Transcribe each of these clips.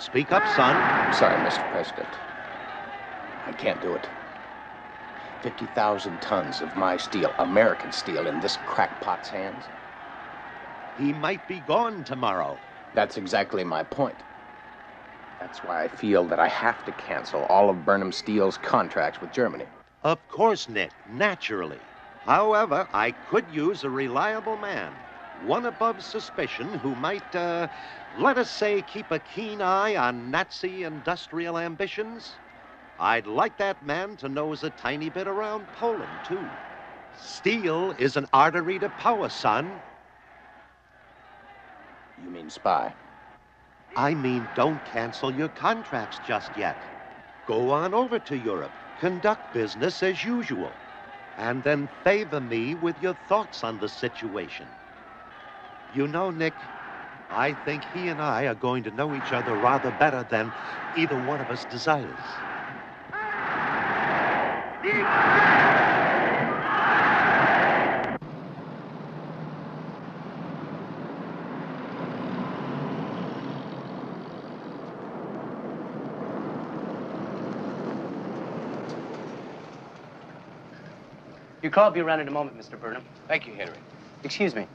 Speak up, son. I'm sorry, Mr. President. I can't do it. 50,000 tons of my steel, American steel, in this crackpot's hands. He might be gone tomorrow. That's exactly my point. That's why I feel that I have to cancel all of Burnham Steel's contracts with Germany. Of course, Nick, naturally. However, I could use a reliable man, one above suspicion, who might, let us say, keep a keen eye on Nazi industrial ambitions. I'd like that man to nose a tiny bit around Poland, too. Steel is an artery to power, son. You mean spy? I mean, don't cancel your contracts just yet. Go on over to Europe, conduct business as usual, and then favor me with your thoughts on the situation. You know, Nick, I think he and I are going to know each other rather better than either one of us desires. Your call will be around in a moment, Mr. Burnham. Thank you, Henry. Excuse me.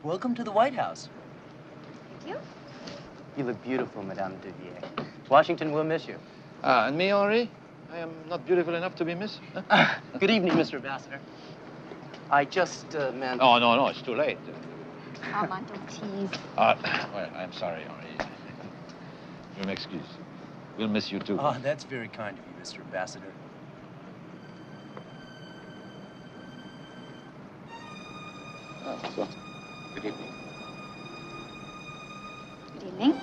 Welcome to the White House. Thank you. You look beautiful, Madame Duvier. Washington will miss you. And me, Henri? I am not beautiful enough to be missed. Huh? Good evening, Mr. Ambassador. I just meant... Oh, no, it's too late. Oh, man, don't tease. Well, I'm sorry, Henri. You'll excuse. We'll miss you, too. Oh, that's very kind of you, Mr. Ambassador. So, good evening. Good evening.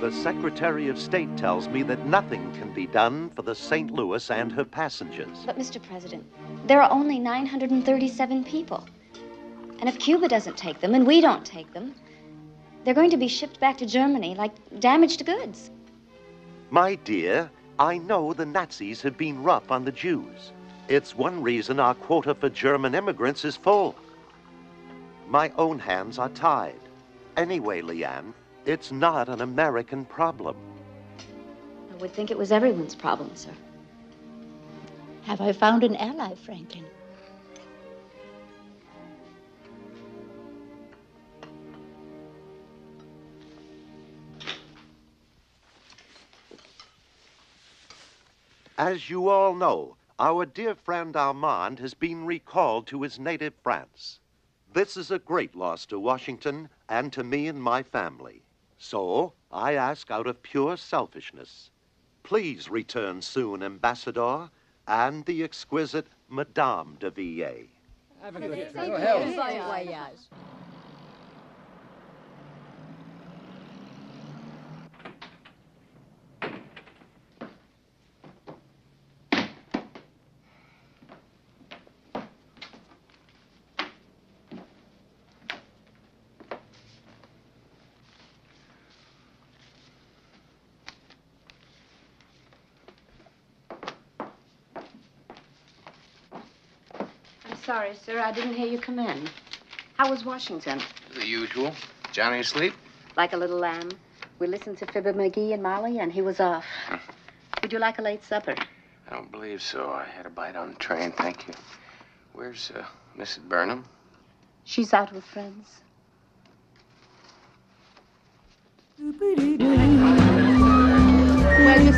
The Secretary of State tells me that nothing can be done for the St. Louis and her passengers. But, Mr. President, there are only 937 people. And if Cuba doesn't take them and we don't take them, they're going to be shipped back to Germany like damaged goods. My dear, I know the Nazis have been rough on the Jews. It's one reason our quota for German immigrants is full. My own hands are tied. Anyway, Leanne, it's not an American problem. I would think it was everyone's problem, sir. Have I found an ally, Franklin? As you all know, our dear friend Armand has been recalled to his native France. This is a great loss to Washington and to me and my family. So, I ask out of pure selfishness, please return soon, Ambassador, and the exquisite Madame de Villiers. Have a good trip. Voyage. Sorry, sir, I didn't hear you come in. How was Washington? The usual. Johnny asleep? Like a little lamb. We listened to Fibber McGee and Molly, and he was off. Would you like a late supper? I don't believe so. I had a bite on the train, thank you. Where's Mrs. Burnham? She's out with friends. Well, you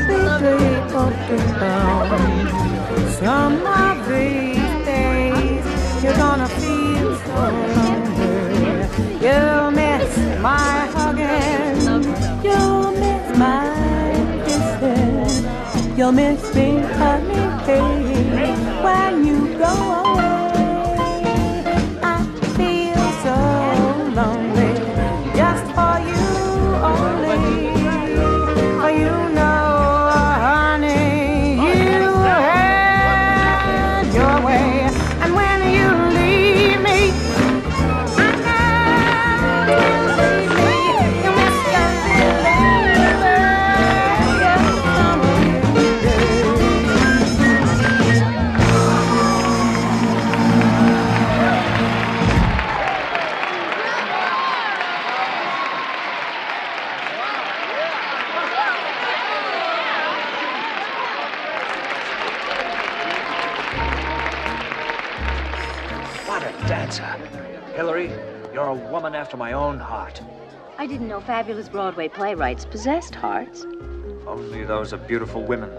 some of these days you're gonna feel so lonely. You'll miss my hugging, you'll miss my kissing, you'll miss me, honey, when you go away. I feel so lonely just for you only. For you know, honey, you had your way. And when you leave me, I know you'll leave me. You miss your baby, some of these What a dancer. Hillary, you're a woman after my own heart. I didn't know fabulous Broadway playwrights possessed hearts. Only those are beautiful women.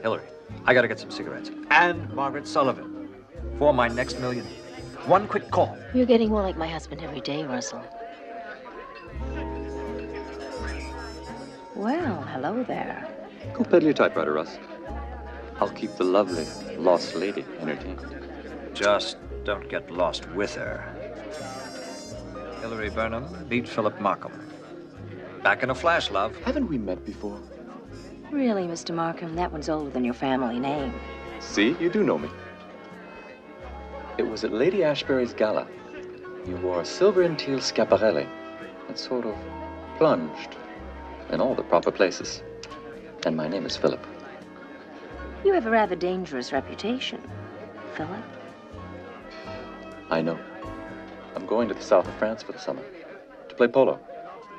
Hillary, I gotta get some cigarettes. And Margaret Sullivan. For my next million. One quick call. You're getting more like my husband every day, Russell. Well, hello there. Go pedal your typewriter, Russ. I'll keep the lovely lost lady entertained. Just don't get lost with her. Hillary Burnham, meet Philip Markham. Back in a flash, love. Haven't we met before? Really, Mr. Markham, that one's older than your family name. See, you do know me. It was at Lady Ashbury's gala. You wore a silver and teal schiaparelli and sort of plunged in all the proper places. And my name is Philip. You have a rather dangerous reputation, Philip. I know. I'm going to the south of France for the summer to play polo.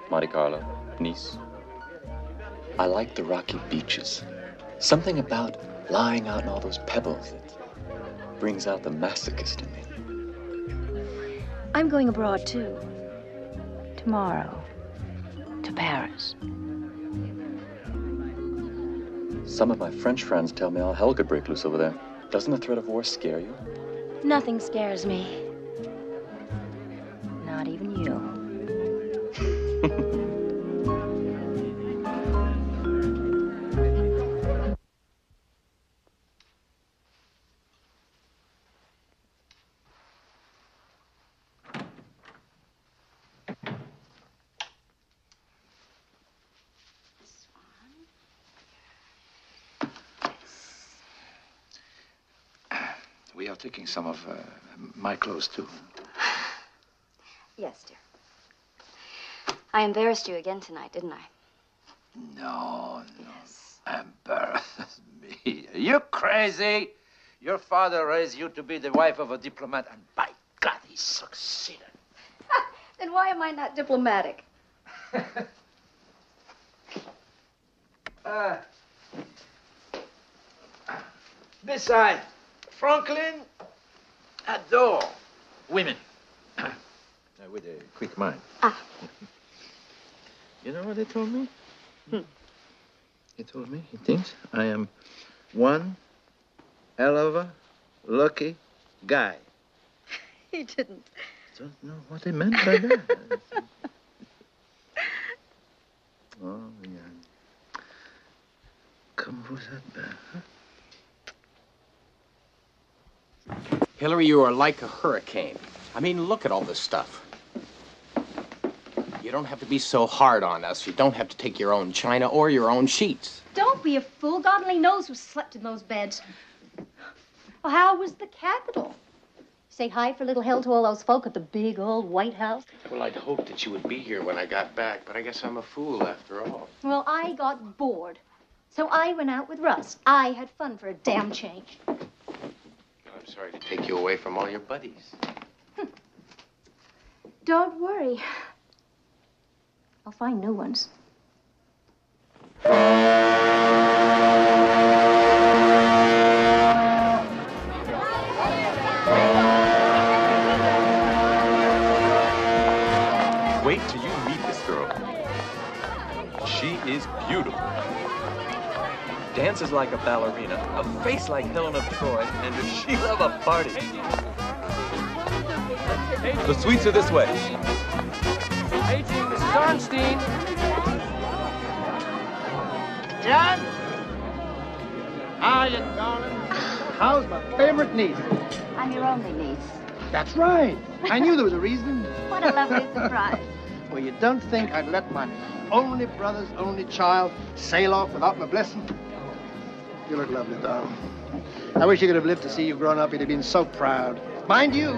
Monte Carlo, Nice. I like the rocky beaches. Something about lying out in all those pebbles that brings out the masochist in me. I'm going abroad, too. Tomorrow. To Paris. Some of my French friends tell me all hell could break loose over there. Doesn't the threat of war scare you? Nothing scares me. Not even you. We are taking some of my clothes, too. Yes, dear. I embarrassed you again tonight, didn't I? No. Embarrass me. You're crazy. Your father raised you to be the wife of a diplomat, and by God, he succeeded. Then why am I not diplomatic? Besides, Franklin adore women. With a quick mind. Ah. You know what they told me? He told me he thinks I am one hell of a lucky guy. He didn't. Don't know what he meant by that. Oh, yeah. Comment vous êtes, huh? Hillary, you are like a hurricane. I mean, look at all this stuff. You don't have to be so hard on us. You don't have to take your own china or your own sheets. Don't be a fool. God only knows who slept in those beds. Well, how was the Capitol? Say hi for little hell to all those folk at the big old White House. Well, I'd hoped that you would be here when I got back, but I guess I'm a fool after all. Well, I got bored. So I went out with Russ. I had fun for a damn change. I'm sorry to take you away from all your buddies. Don't worry. I'll find new ones. Wait till you meet this girl. She is beautiful. Dances like a ballerina, a face like Helen of Troy, and does she love a party? The suites are this way. Hey, Jean, Mrs. Arnstein. John? How you, darling? How's my favorite niece? I'm your only niece. That's right. I knew there was a reason. What a lovely surprise. Well, you don't think I'd let my only brother's only child sail off without my blessing? You look lovely, darling. I wish you could have lived to see you grown up. He'd have been so proud. Mind you,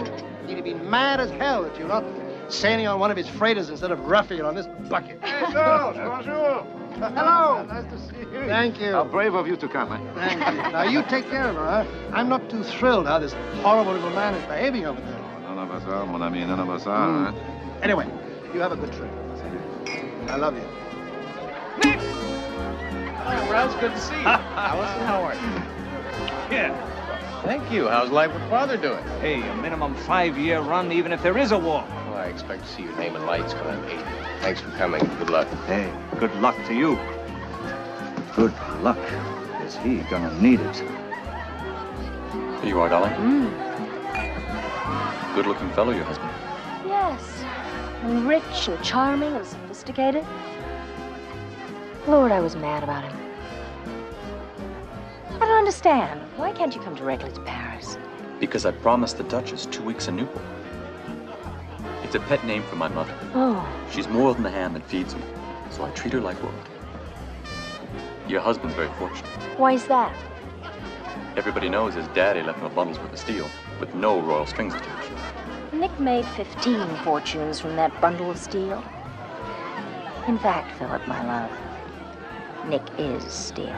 he'd have been mad as hell that you're not sailing on one of his freighters instead of roughing it on this bucket. Hey, Charles, bonjour. Hello. Nice to see you. Thank you. How brave of you to come, eh? Thank you. Now, you take care of her, huh? I'm not too thrilled how this horrible little man is behaving over there. None of us are, mon ami, none of us are, huh? Anyway, you have a good trip. I love you. Nick! Oh, Ralph, good to see you. Allison, how are you? Yeah. Thank you. How's life with Father doing? Hey, a minimum 5-year run, even if there is a war. Well, I expect to see your name in lights when I'm 80. Thanks for coming. Good luck. Hey, good luck to you. Good luck. Is he gonna need it? Here you are, darling. Good-looking fellow, your husband. Yes. And rich and charming and sophisticated. Lord, I was mad about him. I don't understand. Why can't you come directly to Paris? Because I promised the Duchess 2 weeks in Newport. It's a pet name for my mother. Oh. She's more than the hand that feeds me, so I treat her like royalty. Your husband's very fortunate. Why is that? Everybody knows his daddy left him a bundle's worth of steel with no royal strings attached. Nick made 15 fortunes from that bundle of steel. In fact, Philip, my love, Nick is steel.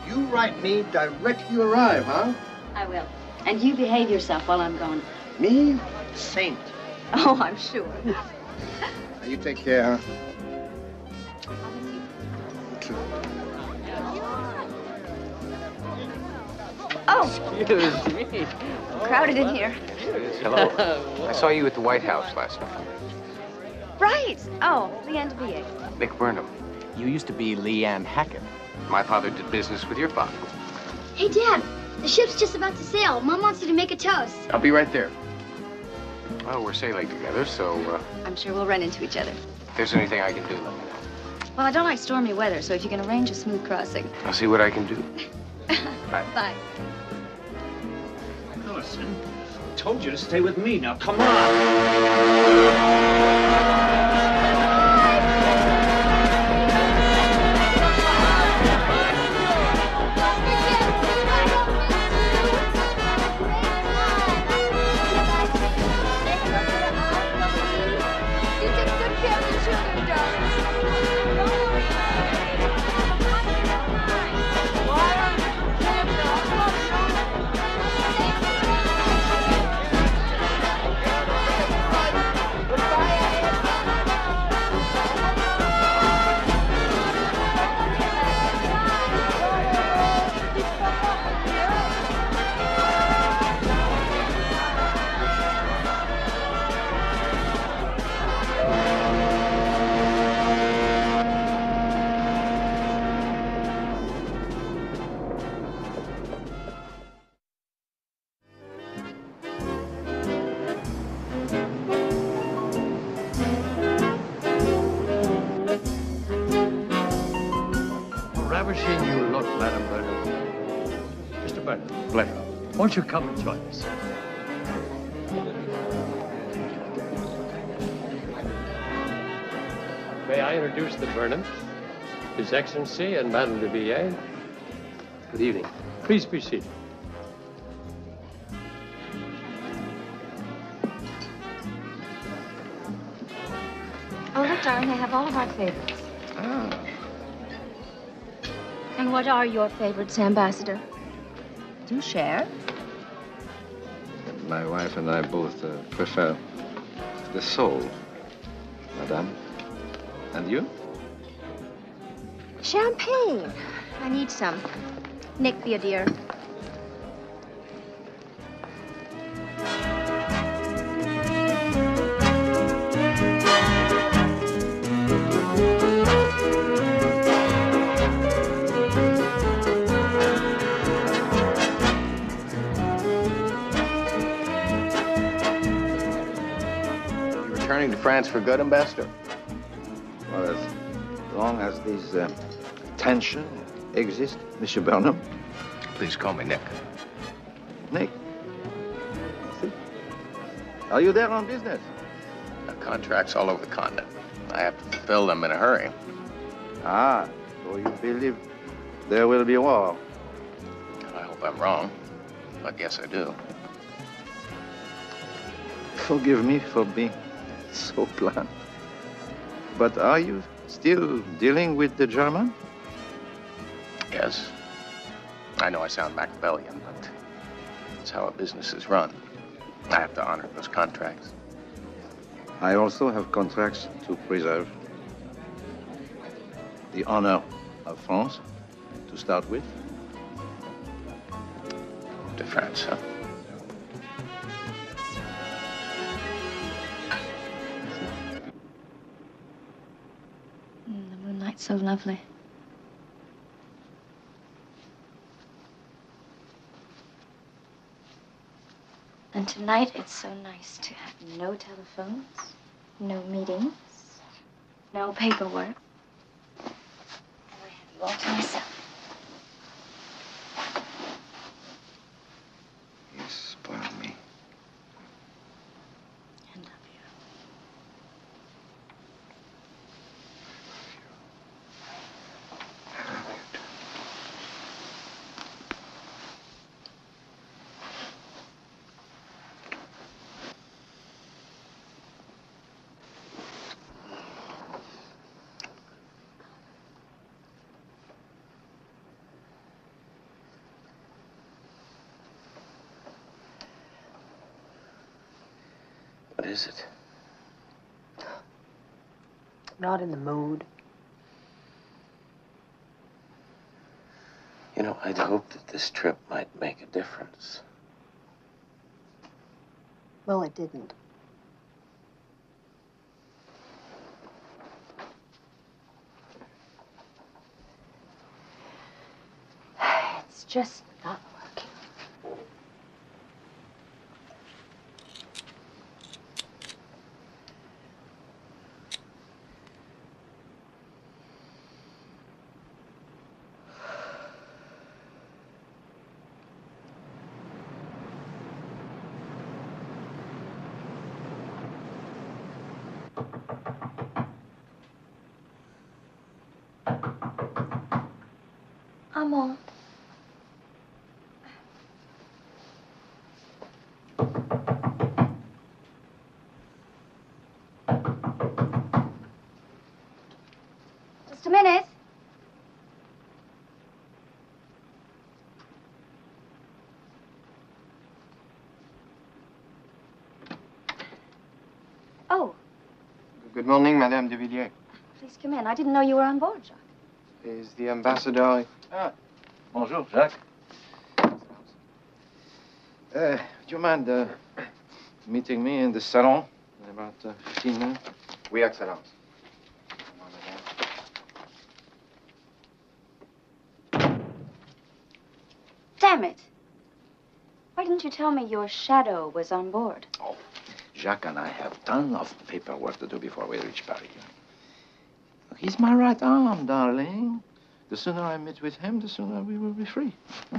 You write me directly you arrive, huh? I will. And you behave yourself while I'm gone. Me? Saint. Oh, I'm sure. Now, you take care, huh? Oh, Excuse me. crowded in here. Hello. I saw you at the White House last night. Right. Oh, Leanne DeVille. Mick Burnham. You used to be Leanne Hackett. My father did business with your father. Hey, Dad, the ship's just about to sail. Mom wants you to make a toast. I'll be right there. Well, we're sailing together, so I'm sure we'll run into each other. if there's anything I can do, let me know. Well, I don't like stormy weather, so if you can arrange a smooth crossing. I'll see what I can do. Bye. Bye. Ellison, I told you to stay with me. Now, come on. Burnham. Pleasure. Won't you come and join us? May I introduce the Burnhams? His Excellency and Madame de Villiers. Good evening. Please be seated. Oh, look, darling, they have all of our favorites. Ah. And what are your favorites, Ambassador? Do share. My wife and I both prefer the soul, Madame. And you? Champagne. I need some. Nick, be a dear. Returning to France for good, Ambassador? Well, as long as these tension exist, Monsieur Burnham. Please call me Nick. Nick. Are you there on business? The contracts all over the continent. I have to fulfill them in a hurry. Ah, so you believe there will be war? I hope I'm wrong, but yes, I do. Forgive me for being so blunt. But are you still dealing with the German? Yes. I know I sound Machiavellian, but it's how a business is run. I have to honor those contracts. I also have contracts to preserve. The honor of France, to start with. To France, huh? The moonlight's so lovely. And tonight, it's so nice to have no telephones, no meetings, no paperwork. And I have you all to myself. You spoil me. I love you. What is it? Not in the mood. You know, I'd hoped that this trip might make a difference. Well, it didn't. It's just not working. Armand. Just a minute. Oh, Good morning, Madame de Villiers. please come in. I didn't know you were on board, Jacques. Is the ambassador... Ah, bonjour, Jacques. Do you mind meeting me in the salon in about 15 minutes? Oui, Excellence. Damn it. Why didn't you tell me your shadow was on board? Oh, Jacques and I have tons of paperwork to do before we reach Paris. He's my right arm, darling. The sooner I meet with him, the sooner we will be free.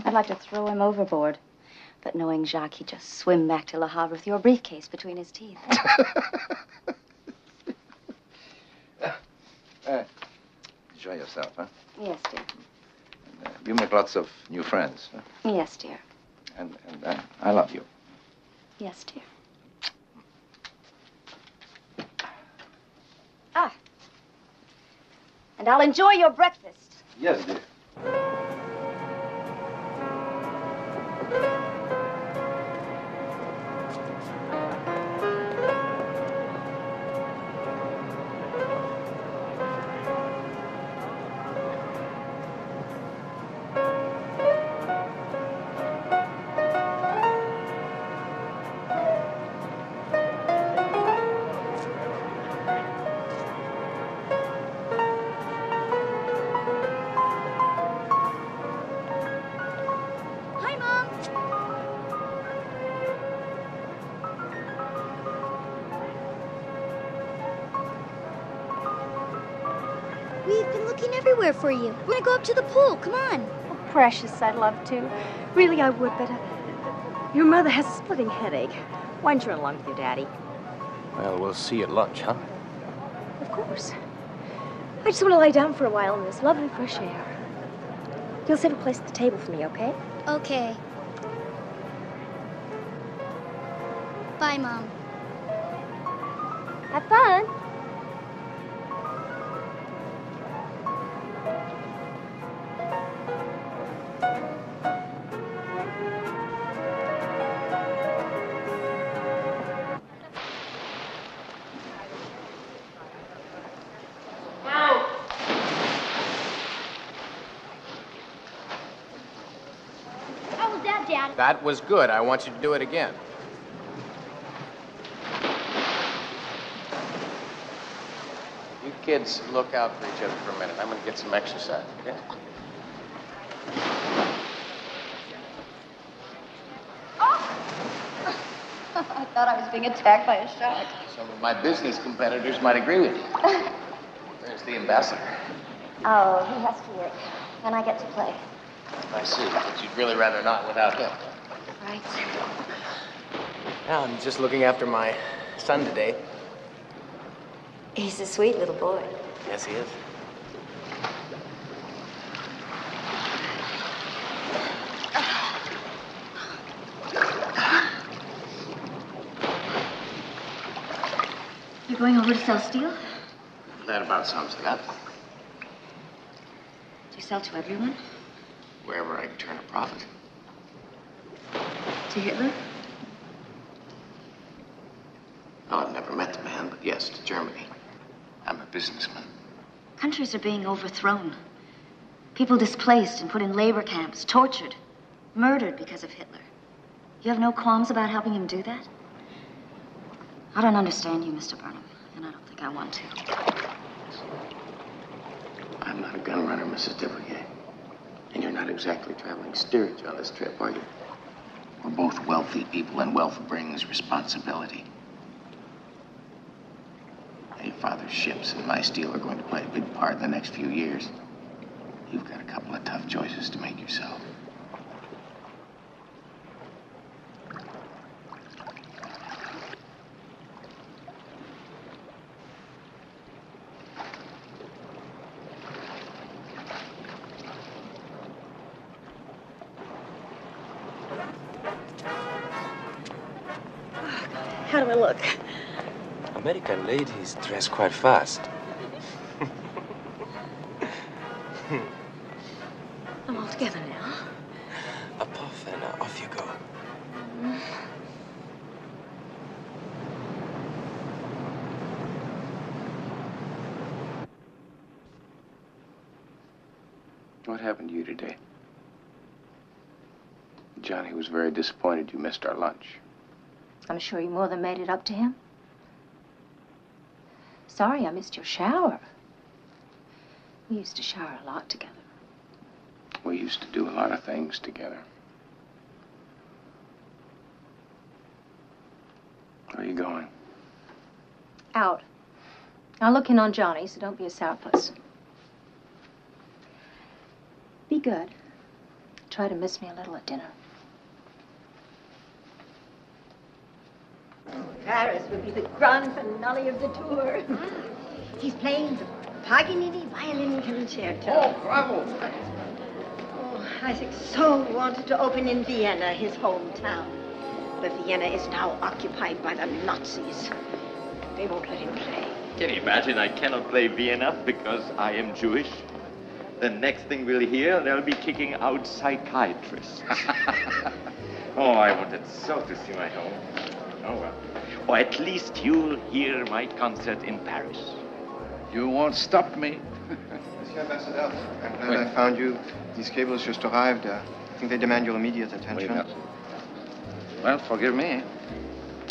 I'd like to throw him overboard. But knowing Jacques, he'd just swim back to Le Havre with your briefcase between his teeth. Enjoy yourself, huh? Yes, dear. And, you make lots of new friends. Huh? Yes, dear. And I love you. Yes, dear. Ah. And I'll enjoy your breakfast. Yes, dear. Hi, Mom. We've been looking everywhere for you. We're gonna go up to the pool. Come on. Oh, precious, I'd love to. Really, I would, but your mother has a splitting headache. Why don't you run along with your daddy? Well, we'll see you at lunch, huh? Of course. I just want to lie down for a while in this lovely fresh air. You'll save a place at the table for me, okay? Okay. Bye, Mom. Have fun. How was that, Dad? That was good. I want you to do it again. You kids look out for each other for a minute. I'm going to get some exercise, okay? I thought I was being attacked by a shark. Some of my business competitors might agree with you. There's the ambassador. Oh, he has to work. And I get to play. I see, but you'd really rather not without him. Right. Now, I'm just looking after my son today. He's a sweet little boy. Yes, he is. You're going over to sell steel? That about sums it up. Do you sell to everyone? Wherever I can turn a profit. To Hitler? Oh, I've never met the man, but yes, to Germany. I'm a businessman. Countries are being overthrown. People displaced and put in labor camps, tortured, murdered because of Hitler. You have no qualms about helping him do that? I don't understand you, Mr. Burnham, and I don't think I want to. I'm not a gun runner, Mrs. Devereux. And you're not exactly traveling steerage on this trip, are you? We're both wealthy people, and wealth brings responsibility. Your father's ships and my steel are going to play a big part in the next few years. You've got a couple of tough choices to make yourself. How do I look? American ladies dress quite fast. I'm all together now. A puff and off you go. What happened to you today? Johnny was very disappointed you missed our lunch. I'm sure you more than made it up to him. Sorry I missed your shower. We used to shower a lot together. We used to do a lot of things together. Where are you going? Out. I'll look in on Johnny, so don't be a sourpuss. good. Try to miss me a little at dinner. Paris will be the grand finale of the tour. He's playing the Paganini Violin Concerto. Oh, bravo! Oh, Isaac so wanted to open in Vienna, his hometown. But Vienna is now occupied by the Nazis. They won't let him play. Can you imagine I cannot play Vienna because I am Jewish? The next thing we'll hear, they'll be kicking out psychiatrists. Oh, I wanted so to see my home. Oh, well. Or at least you'll hear my concert in Paris. You won't stop me. Monsieur Ambassadeur, I'm glad I found you. These cables just arrived. I think they demand your immediate attention. Well, forgive me.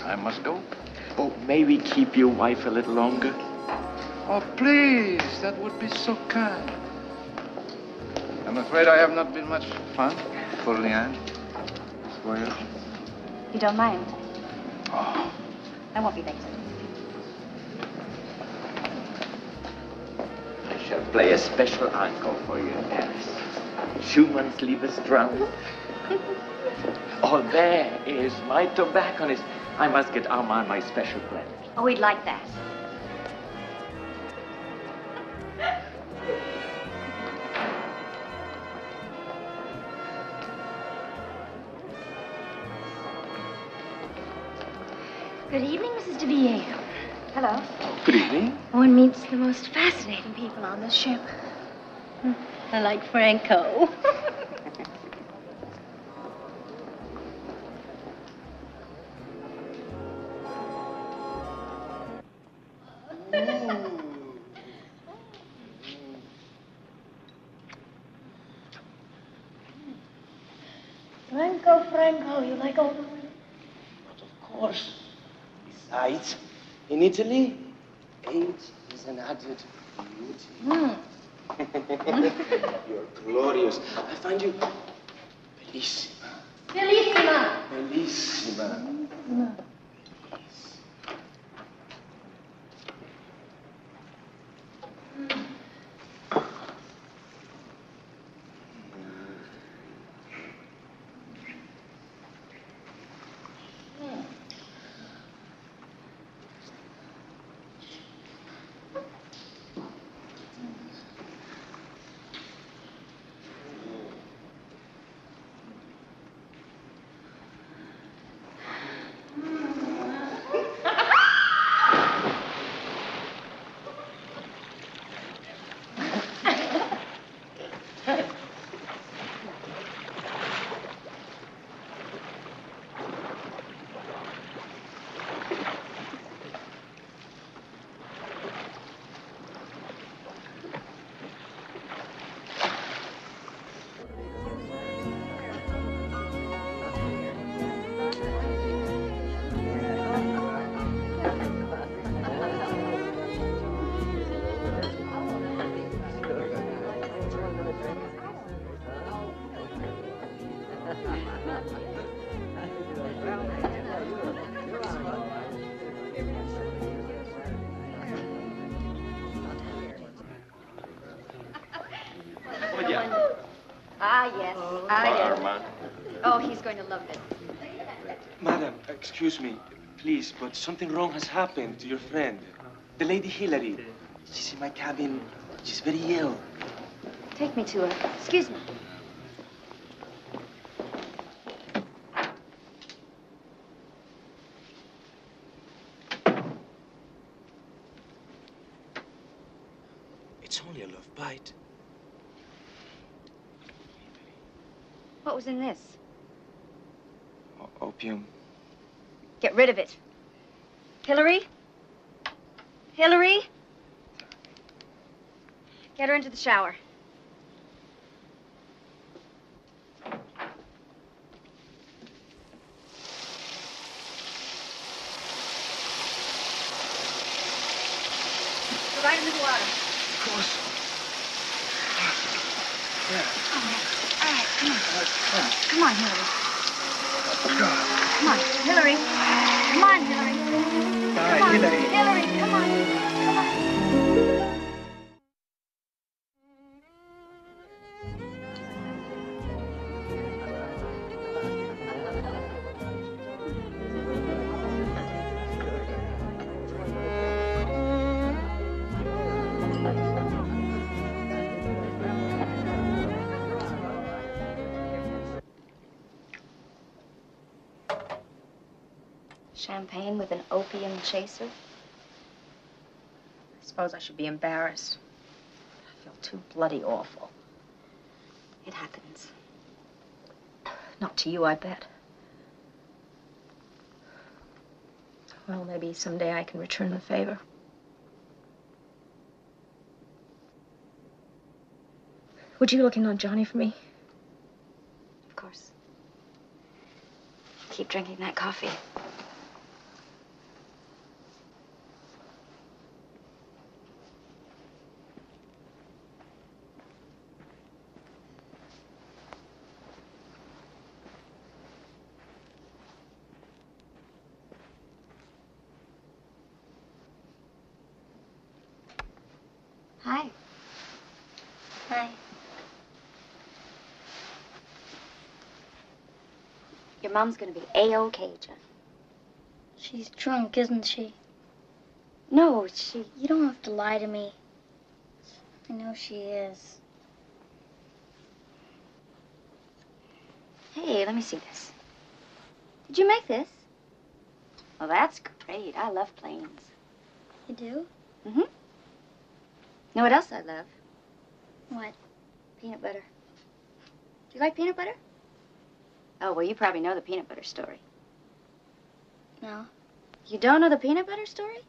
I must go. Oh, may we keep your wife a little longer? Oh, please. That would be so kind. I'm afraid I have not been much fun for Leanne. Voyage. You don't mind? Oh. I won't be late. I shall play a special encore for you in Paris. Schumann's Liebestraum. Oh, there is my tobacconist. I must get Armand my special blend. Oh, he'd like that. Good evening, Mrs. de Villiers. Hello. Good evening. One meets the most fascinating people on this ship. I like Franco. Franco, you like all the women? But of course. Besides, in Italy, age is an added beauty. You're glorious. I find you bellissima. Bellissima. Bellissima. Armand. Oh, he's going to love it. Madam, excuse me, please, but something wrong has happened to your friend, the Lady Hillary. She's in my cabin. She's very ill. Take me to her. Excuse me. It's only a love bite. What was in this? Opium. Get rid of it. Hillary? Hillary? Get her into the shower. Go right into the water. Of course. All right, come on. Come on, Hillary. Come on, Hillary. Come on, Hillary. Come on, Hillary. Come on. Come on. Champagne with an opium chaser? I suppose I should be embarrassed. I feel too bloody awful. It happens. Not to you, I bet. Well, maybe someday I can return the favor. Would you look in on Johnny for me? Of course. Keep drinking that coffee. Hi. Hi. Your mom's gonna be A-OK, John. She's drunk, isn't she? No, You don't have to lie to me. I know she is. Hey, let me see this. Did you make this? Well, that's great. I love planes. You do? Mm-hmm. Know what else I love? What? Peanut butter. Do you like peanut butter? Oh, well, you probably know the peanut butter story. No. You don't know the peanut butter story?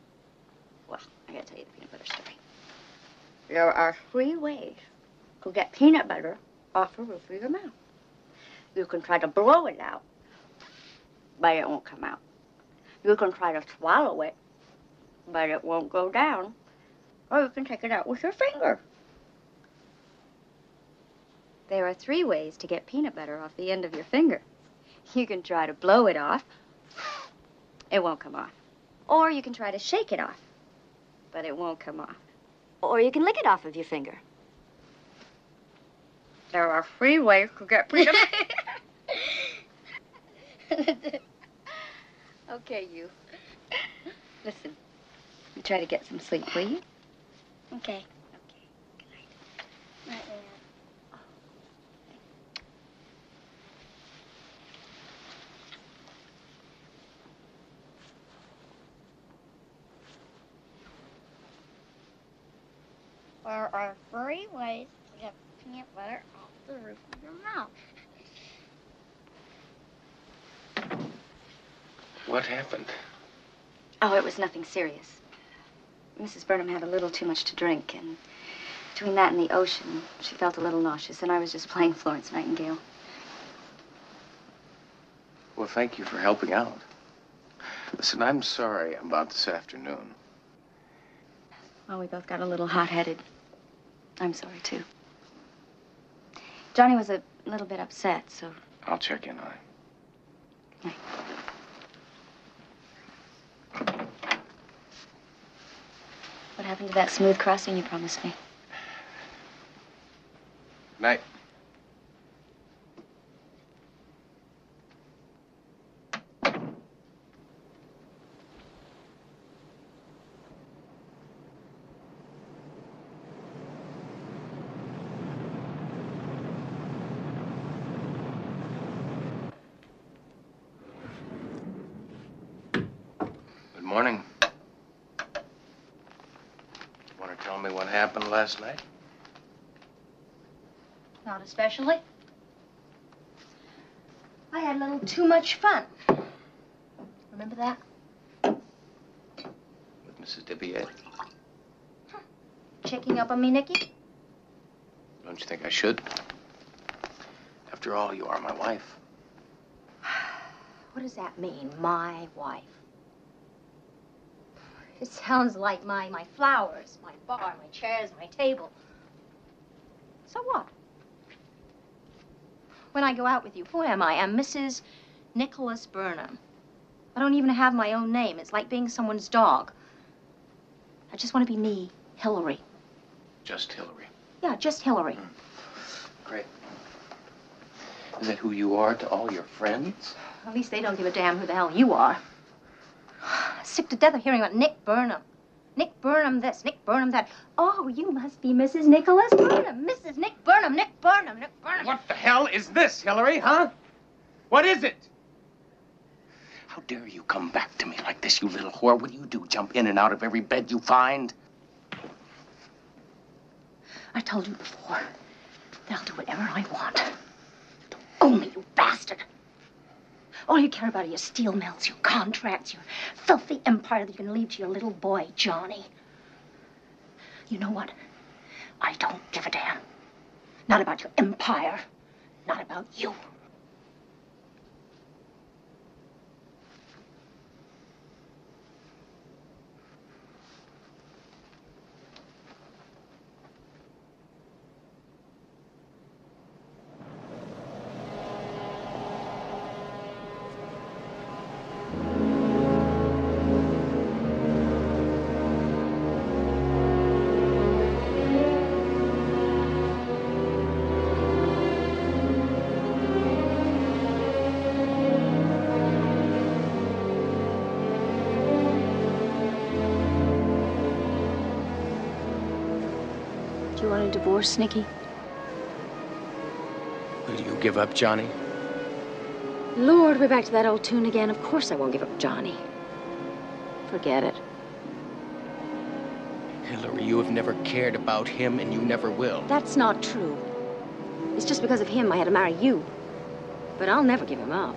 Well, I gotta tell you the peanut butter story. There are 3 ways to get peanut butter off the roof of your mouth. You can try to blow it out, but it won't come out. You can try to swallow it, but it won't go down. Or you can take it out with your finger. There are 3 ways to get peanut butter off the end of your finger. You can try to blow it off. It won't come off. Or you can try to shake it off, but it won't come off. Or you can lick it off of your finger. There are 3 ways to get peanut butter. Okay, you. Listen, you try to get some sleep, will you? Okay. Night, Leanne. There are 3 ways to get peanut butter off the roof of your mouth. What happened? Oh, it was nothing serious. Mrs. Burnham had a little too much to drink, and between that and the ocean, she felt a little nauseous, and I was just playing Florence Nightingale. Well, thank you for helping out. Listen, I'm sorry about this afternoon. Well, we both got a little hot-headed. I'm sorry, too. Johnny was a little bit upset, so... I'll check in on him. What happened to that smooth crossing you promised me? Night. Good morning. Want to tell me what happened last night? Not especially. I had a little too much fun. Remember that? With Mrs. Dibier? Checking up on me, Nicky? Don't you think I should? After all, you are my wife. What does that mean, my wife? It sounds like my flowers, my bar, my chairs, my table. So what? When I go out with you, who am I? I'm Mrs. Nicholas Burnham. I don't even have my own name. It's like being someone's dog. I just want to be me, Hillary. Just Hillary. Yeah, just Hillary. Great. Is that who you are to all your friends? At least they don't give a damn who the hell you are. Sick to death of hearing about Nick Burnham. Nick Burnham this, Nick Burnham that. Oh, you must be Mrs. Nicholas Burnham. Mrs. Nick Burnham, Nick Burnham, Nick Burnham. What the hell is this, Hillary, huh? What is it? How dare you come back to me like this, you little whore? What do? Jump in and out of every bed you find? I told you before that I'll do whatever I want. You don't own me, you bastard. All you care about are your steel mills, your contracts, your filthy empire that you're gonna leave to your little boy, Johnny. You know what? I don't give a damn. Not about your empire. Not about you. Do you want a divorce, Nicky? Will you give up Johnny? Lord, we're back to that old tune again. Of course I won't give up Johnny. Forget it. Hillary, you have never cared about him, and you never will. That's not true. It's just because of him I had to marry you. But I'll never give him up.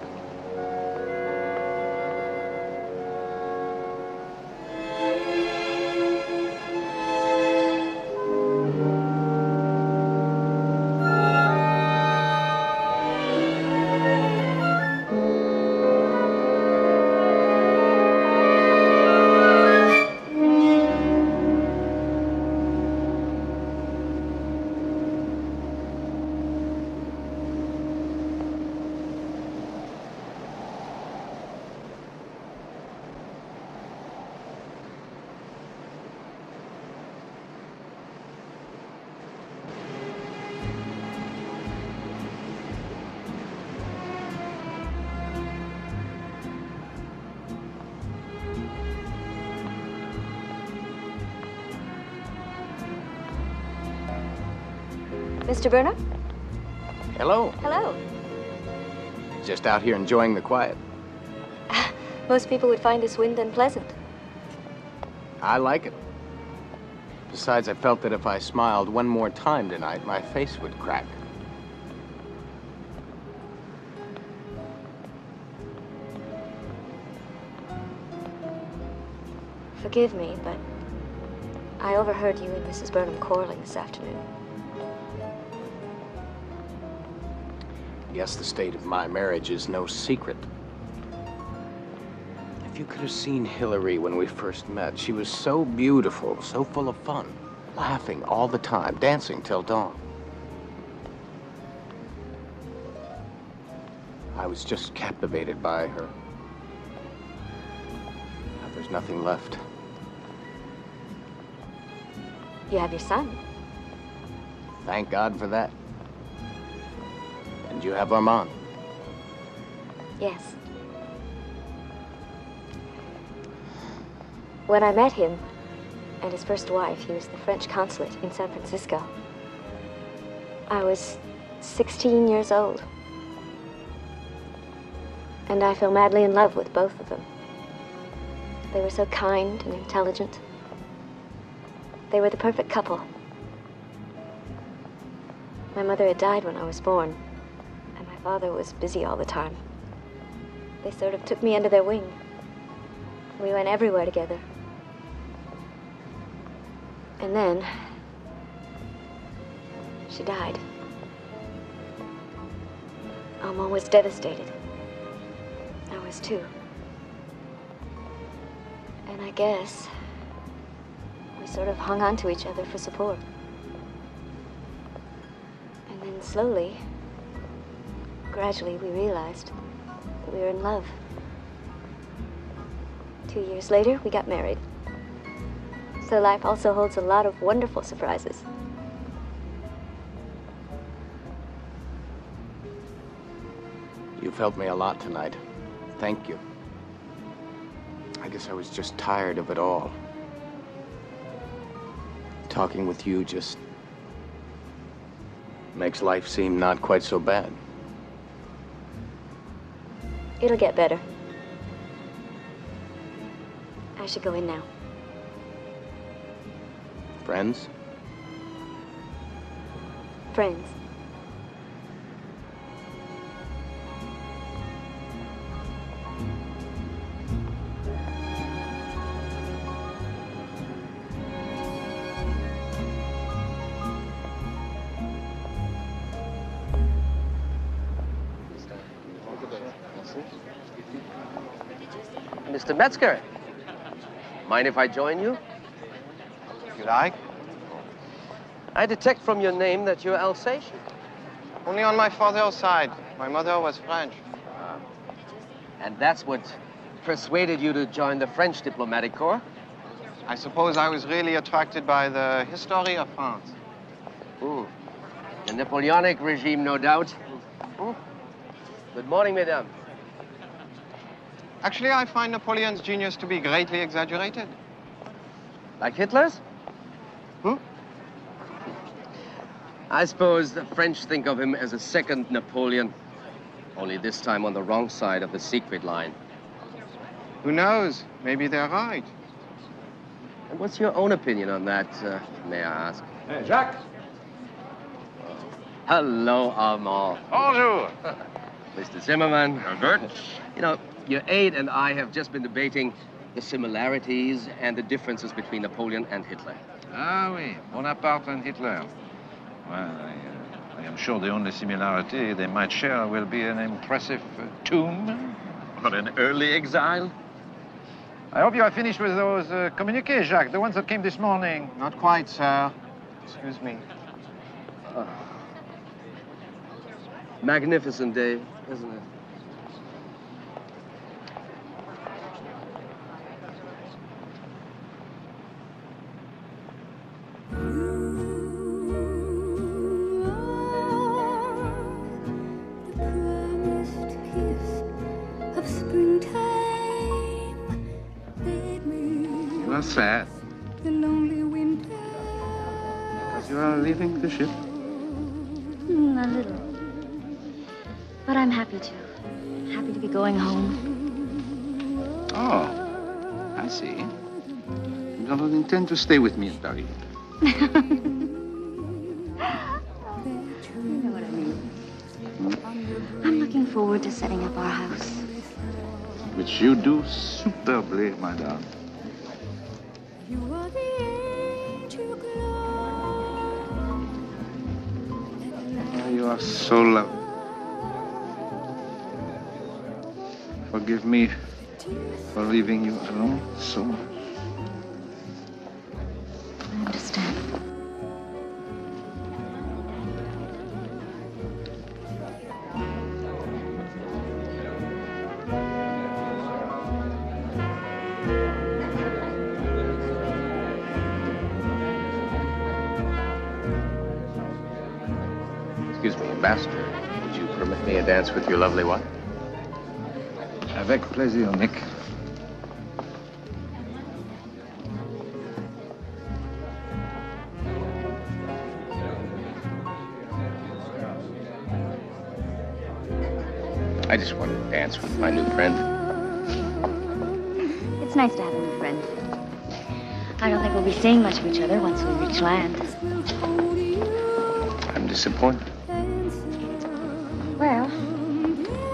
Mr. Burnham? Hello. Hello. Just out here enjoying the quiet. Most people would find this wind unpleasant. I like it. Besides, I felt that if I smiled one more time tonight, my face would crack. Forgive me, but I overheard you and Mrs. Burnham quarreling this afternoon. Yes, the state of my marriage is no secret. If you could have seen Hillary when we first met, she was so beautiful, so full of fun, laughing all the time, dancing till dawn. I was just captivated by her. Now there's nothing left. You have your son. Thank God for that. And you have Armand. Yes. When I met him and his first wife, he was the French consulate in San Francisco. I was 16 years old. And I fell madly in love with both of them. They were so kind and intelligent. They were the perfect couple. My mother had died when I was born, and my father was busy all the time. They sort of took me under their wing. We went everywhere together. And then, she died. Alma was devastated. I was too. And I guess we sort of hung on to each other for support. And then slowly, gradually, we realized that we were in love. 2 years later, we got married. So life also holds a lot of wonderful surprises. You've helped me a lot tonight. Thank you. I guess I was just tired of it all. Talking with you just makes life seem not quite so bad. It'll get better. should go in now. Friends? Friends. Mr. Metzger, mind if I join you? You like? I detect from your name that you're Alsatian. Only on my father's side. My mother was French. And that's what persuaded you to join the French diplomatic corps? I suppose I was really attracted by the history of France. Ooh. The Napoleonic regime, no doubt. Good morning, mesdames. Actually, I find Napoleon's genius to be greatly exaggerated. Like Hitler's? I suppose the French think of him as a second Napoleon, only this time on the wrong side of the secret line. Who knows? Maybe they're right. And what's your own opinion on that, may I ask? Hey, Jacques. Hello, Armand. Bonjour. Mr. Zimmerman. Albert. You know, your aide and I have just been debating the similarities and the differences between Napoleon and Hitler. Ah, oui. Bonaparte and Hitler. Well, I am sure the only similarity they might share will be an impressive tomb or an early exile. I hope you are finished with those communiques, Jacques, the ones that came this morning. Not quite, sir. Excuse me. Magnificent day, isn't it? You are sad. The lonely winter. Because you are leaving the ship. A little. But I'm happy to. Happy to be going home. Oh, I see. You don't intend to stay with me in Paris. You know what I mean. I'm looking forward to setting up our house. Which you do superbly, madame. You are the angel Oh, you are so lovely. Forgive me for leaving you alone so much. I understand. Excuse me, Ambassador. Would you permit me a dance with your lovely wife? Avec plaisir, Nick. I just want to dance with my new friend. It's nice to have a new friend. I don't think we'll be seeing much of each other once we reach land. I'm disappointed. Well,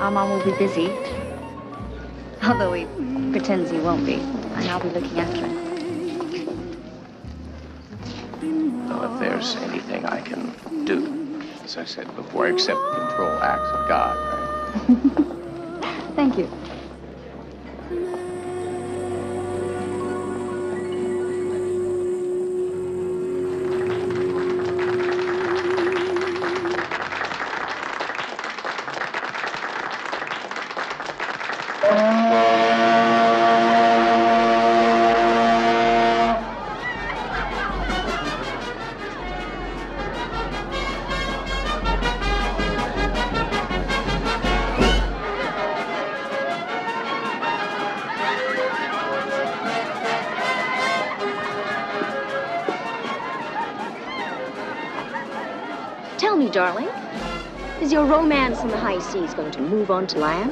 our mom will be busy. Although he pretends he won't be. And I'll be looking after him. Well, if there's anything I can do, as I said before, except control acts of God, right? Thank you. Tell me, darling, is your romance in the high seas going to move on to land?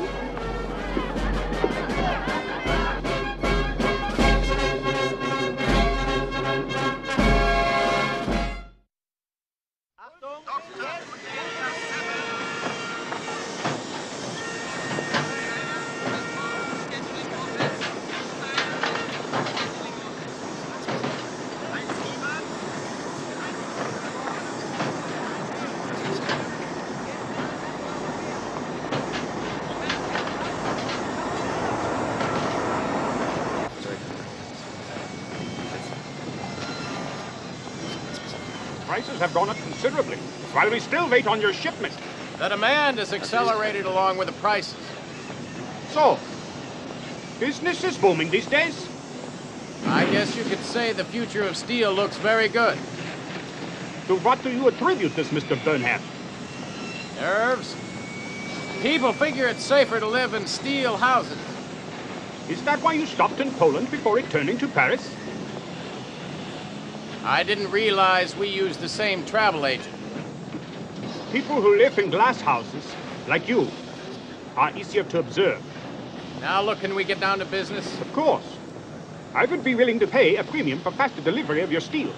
prices have gone up considerably, while we still wait on your shipment. The demand has accelerated along with the prices. So, business is booming these days? I guess you could say the future of steel looks very good. To what do you attribute this, Mr. Burnham? Nerves. People figure it's safer to live in steel houses. Is that why you stopped in Poland before returning to Paris? I didn't realize we used the same travel agent. People who live in glass houses, like you, are easier to observe. Now look, can we get down to business? Of course. I would be willing to pay a premium for faster delivery of your steel.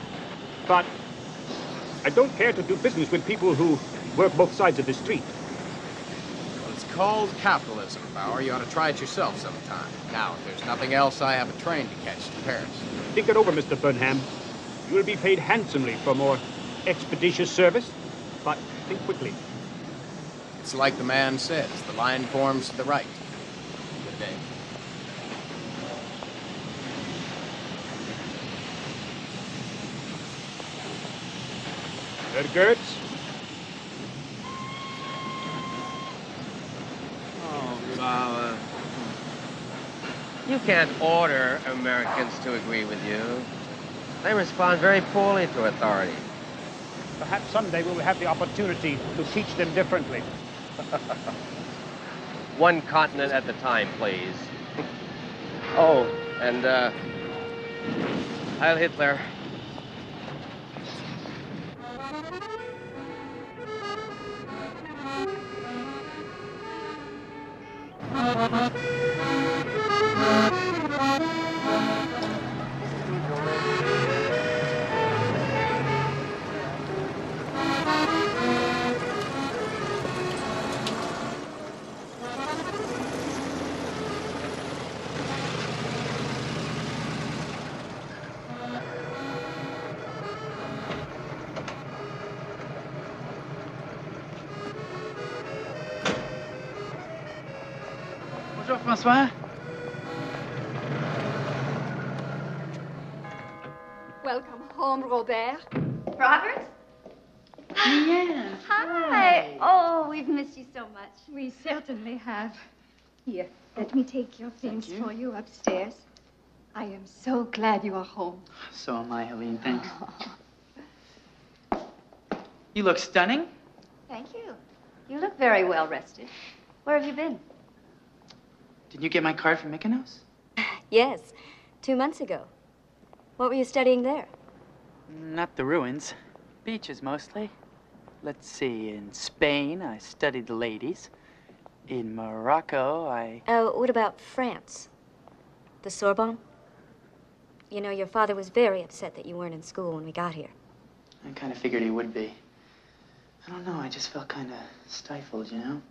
But I don't care to do business with people who work both sides of the street. Well, it's called capitalism, Bauer. You ought to try it yourself sometime. Now, if there's nothing else, I have a train to catch to Paris. Think it over, Mr. Burnham. You will be paid handsomely for more expeditious service, but think quickly. It's like the man says, the line forms to the right. Good day. Herr Gertz? Oh, Bauer. You can't order Americans to agree with you. They respond very poorly to authority. Perhaps someday we will have the opportunity to teach them differently. One continent at a time, please. Oh, and, Heil Hitler. Bonjour, François. Welcome home, Robert. Robert? Yes. Hi. Oh, we've missed you so much. We certainly have. Here, let me take your things for you upstairs. I am so glad you are home. So am I, Helene. Thanks. You look stunning. Thank you. You look very well rested. Where have you been? Didn't you get my card from Mykonos? Yes, 2 months ago. What were you studying there? Not the ruins. Beaches, mostly. Let's see, in Spain, I studied the ladies. In Morocco, Oh, what about France? The Sorbonne? You know, your father was very upset that you weren't in school when we got here. I kind of figured he would be. I don't know, I just felt kind of stifled, you know?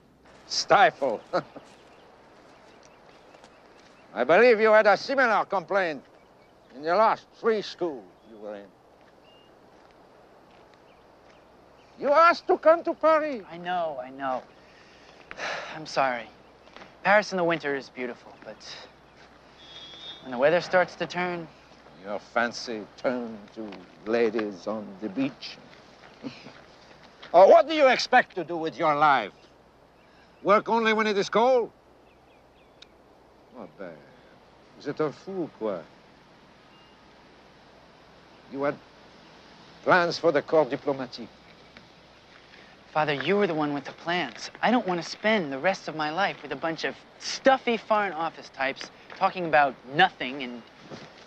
Stifled. I believe you had a similar complaint in the last 3 schools you were in. You asked to come to Paris. I know. I'm sorry. Paris in the winter is beautiful, but when the weather starts to turn... Your fancy turned to ladies on the beach. Oh, what do you expect to do with your life? Work only when it is cold? Oh, ben, vous êtes un fou, quoi. You had plans for the corps diplomatique. Father, you were the one with the plans. I don't want to spend the rest of my life with a bunch of stuffy foreign office types talking about nothing and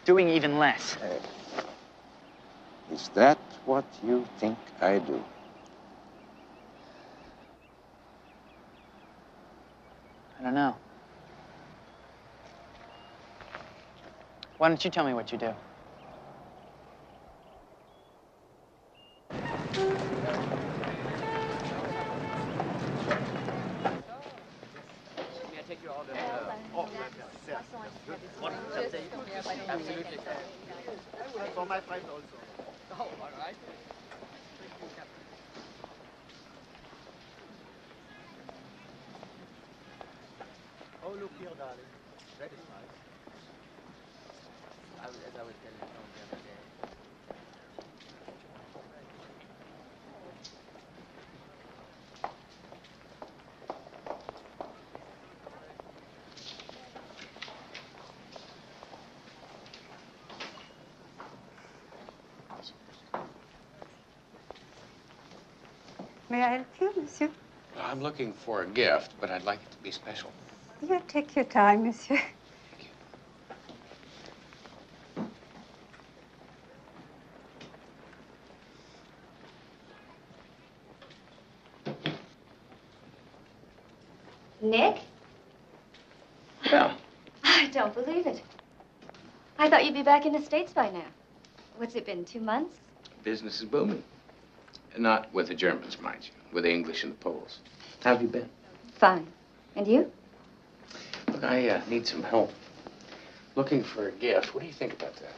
doing even less. Is that what you think I do? I don't know. Why don't you tell me what you do? Absolutely. For my friend also. Oh, all right. Oh, look here, darling. That is nice. As I was telling you the other day. May I help you, monsieur? I'm looking for a gift, but I'd like it to be special. You take your time, monsieur. Nick? Yeah. I don't believe it. I thought you'd be back in the States by now. What's it been, 2 months? Business is booming. Not with the Germans, mind you. With the English and the Poles. How have you been? Fine. And you? Look, I need some help. Looking for a gift. What do you think about that?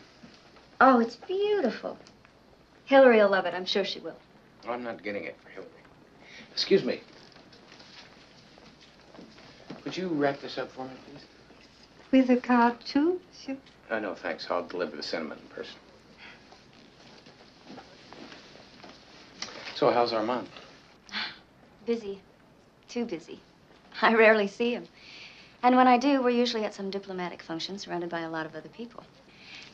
Oh, it's beautiful. Hillary will love it. I'm sure she will. Oh, I'm not getting it for Hillary. Excuse me. Could you wrap this up for me, please? With a card, too, monsieur? No, thanks. I'll deliver the sentiment in person. So, how's Armand? Busy. Too busy. I rarely see him. And when I do, we're usually at some diplomatic function surrounded by a lot of other people.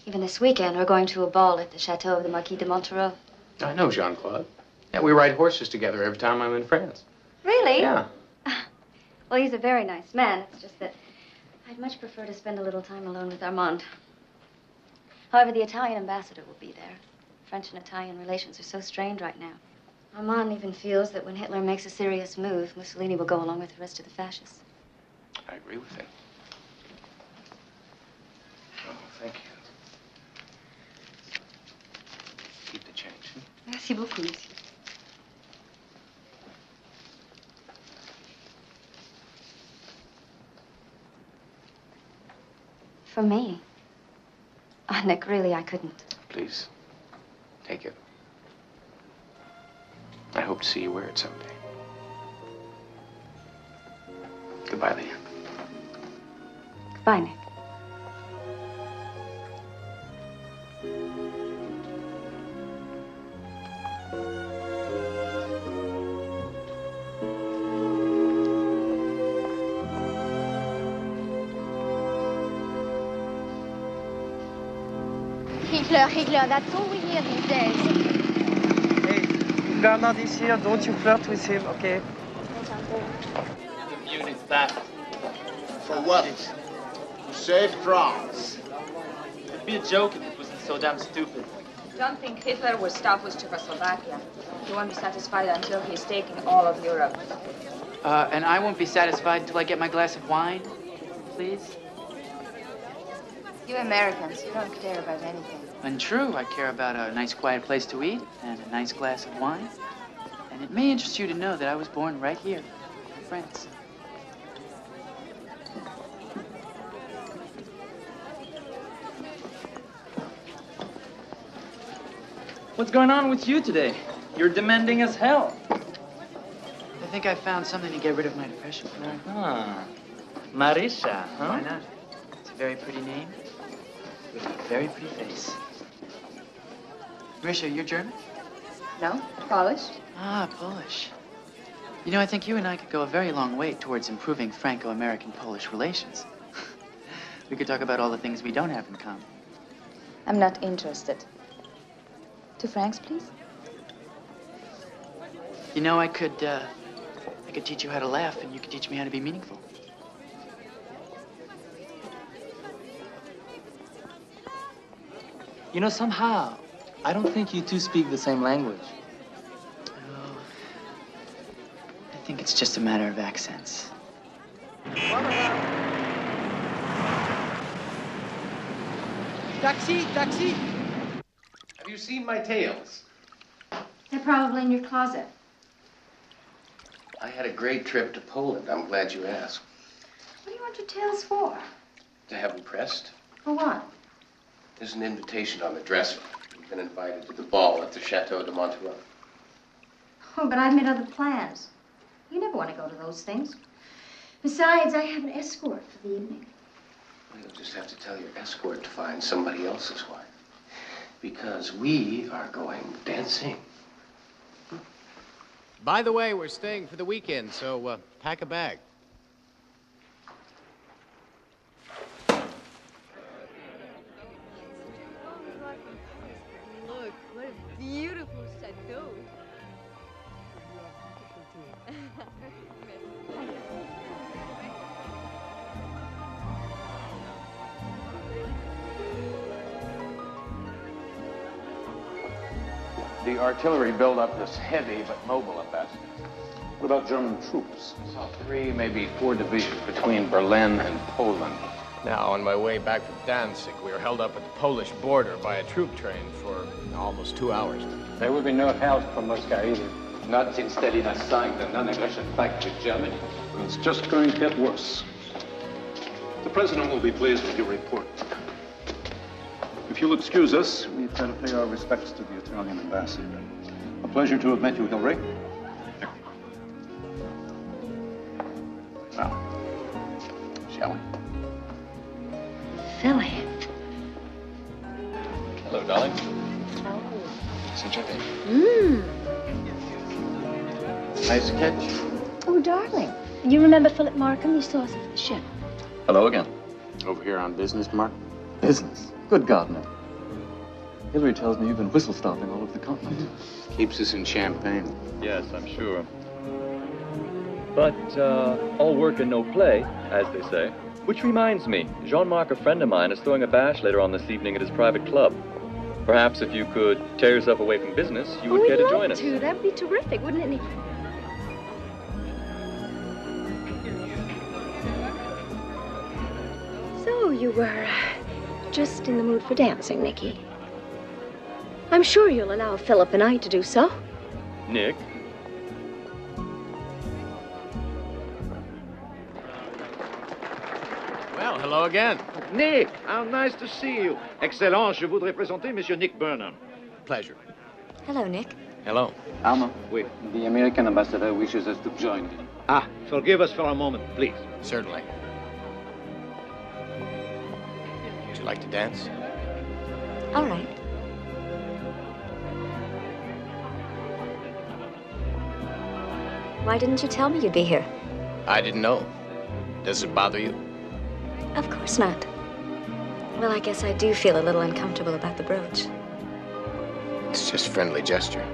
Even this weekend, we're going to a ball at the chateau of the Marquis de Montereau. I know Jean-Claude. Yeah, we ride horses together every time I'm in France. Really? Yeah. Well, he's a very nice man. It's just that I'd much prefer to spend a little time alone with Armand. However, the Italian ambassador will be there. French and Italian relations are so strained right now. Armand even feels that when Hitler makes a serious move, Mussolini will go along with the rest of the fascists. I agree with him. Oh, thank you. Keep the change. Merci beaucoup, monsieur. For me? Oh, Nick, really, I couldn't. Please, take it. I hope to see you wear it someday. Goodbye, Leah. Goodbye, Nick. Hitler, that's all we hear these days. Hey, Bernard is here. Don't you flirt with him, okay? The Munich battle. For what? To save France. It'd be a joke if it wasn't so damn stupid. Don't think Hitler will stop with Czechoslovakia. He won't be satisfied until he's taken all of Europe. And I won't be satisfied until I get my glass of wine, please. You Americans, you don't care about anything. Untrue, I care about a nice quiet place to eat and a nice glass of wine. And it may interest you to know that I was born right here, in France. What's going on with you today? You're demanding as hell. I think I found something to get rid of my depression. Ah, Marisha, huh? Why not? It's a very pretty name with a very pretty face. Marisha, you're German? No, Polish. Ah, Polish. You know, I think you and I could go a very long way towards improving Franco-American-Polish relations. We could talk about all the things we don't have in common. I'm not interested. 2 francs, please. You know, I could teach you how to laugh, and you could teach me how to be meaningful. You know, somehow, I don't think you two speak the same language. Oh, I think it's just a matter of accents. Taxi, taxi! Have you seen my tails? They're probably in your closet. I had a great trip to Poland. I'm glad you asked. What do you want your tails for? To have them pressed? For what? There's an invitation on the dresser. You've been invited to the ball at the Chateau de Montereau. Oh, but I've made other plans. You never want to go to those things. Besides, I have an escort for the evening. Well, you'll just have to tell your escort to find somebody else's wife. Because we are going dancing. By the way, we're staying for the weekend, so pack a bag. Look, what a beautiful chateau. The artillery buildup is heavy but mobile, Ambassador. What about German troops? Saw 3, maybe 4 divisions between Berlin and Poland. Now, on my way back from Danzig, we were held up at the Polish border by a troop train for almost 2 hours. There will be no help from Moscow either. Not since Stalin has signed the non-aggression pact with Germany. It's just going to get worse. The President will be pleased with your report. If you'll excuse us, we've got to pay our respects to the Italian ambassador. A pleasure to have met you, Hilary. Now, shall we? Philly. Hello, darling. Nice catch. Oh, darling. You remember Philip Markham? You saw us at the ship. Hello again. Over here on business, Mark? Business? Good God, no. Hillary tells me you've been whistle-stopping all over the continent. Keeps us in Champagne. Yes, I'm sure. But all work and no play, as they say. Which reminds me, Jean-Marc, a friend of mine, is throwing a bash later on this evening at his private club. Perhaps if you could tear yourself away from business, you would care to join us. That'd be terrific, wouldn't it, Nick? So you were just in the mood for dancing, Nicky. I'm sure you'll allow Philip and I to do so. Nick? Well, hello again. Nick, how nice to see you. Excellent, je voudrais présenter Monsieur Nick Burnham. Pleasure. Hello, Nick. Hello. Alma, Oui. the American ambassador wishes us to join him. Ah, forgive us for a moment, please. Certainly. Would you like to dance? All right. Why didn't you tell me you'd be here? I didn't know. Does it bother you? Of course not. Well, I guess I do feel a little uncomfortable about the brooch. It's just friendly gesture.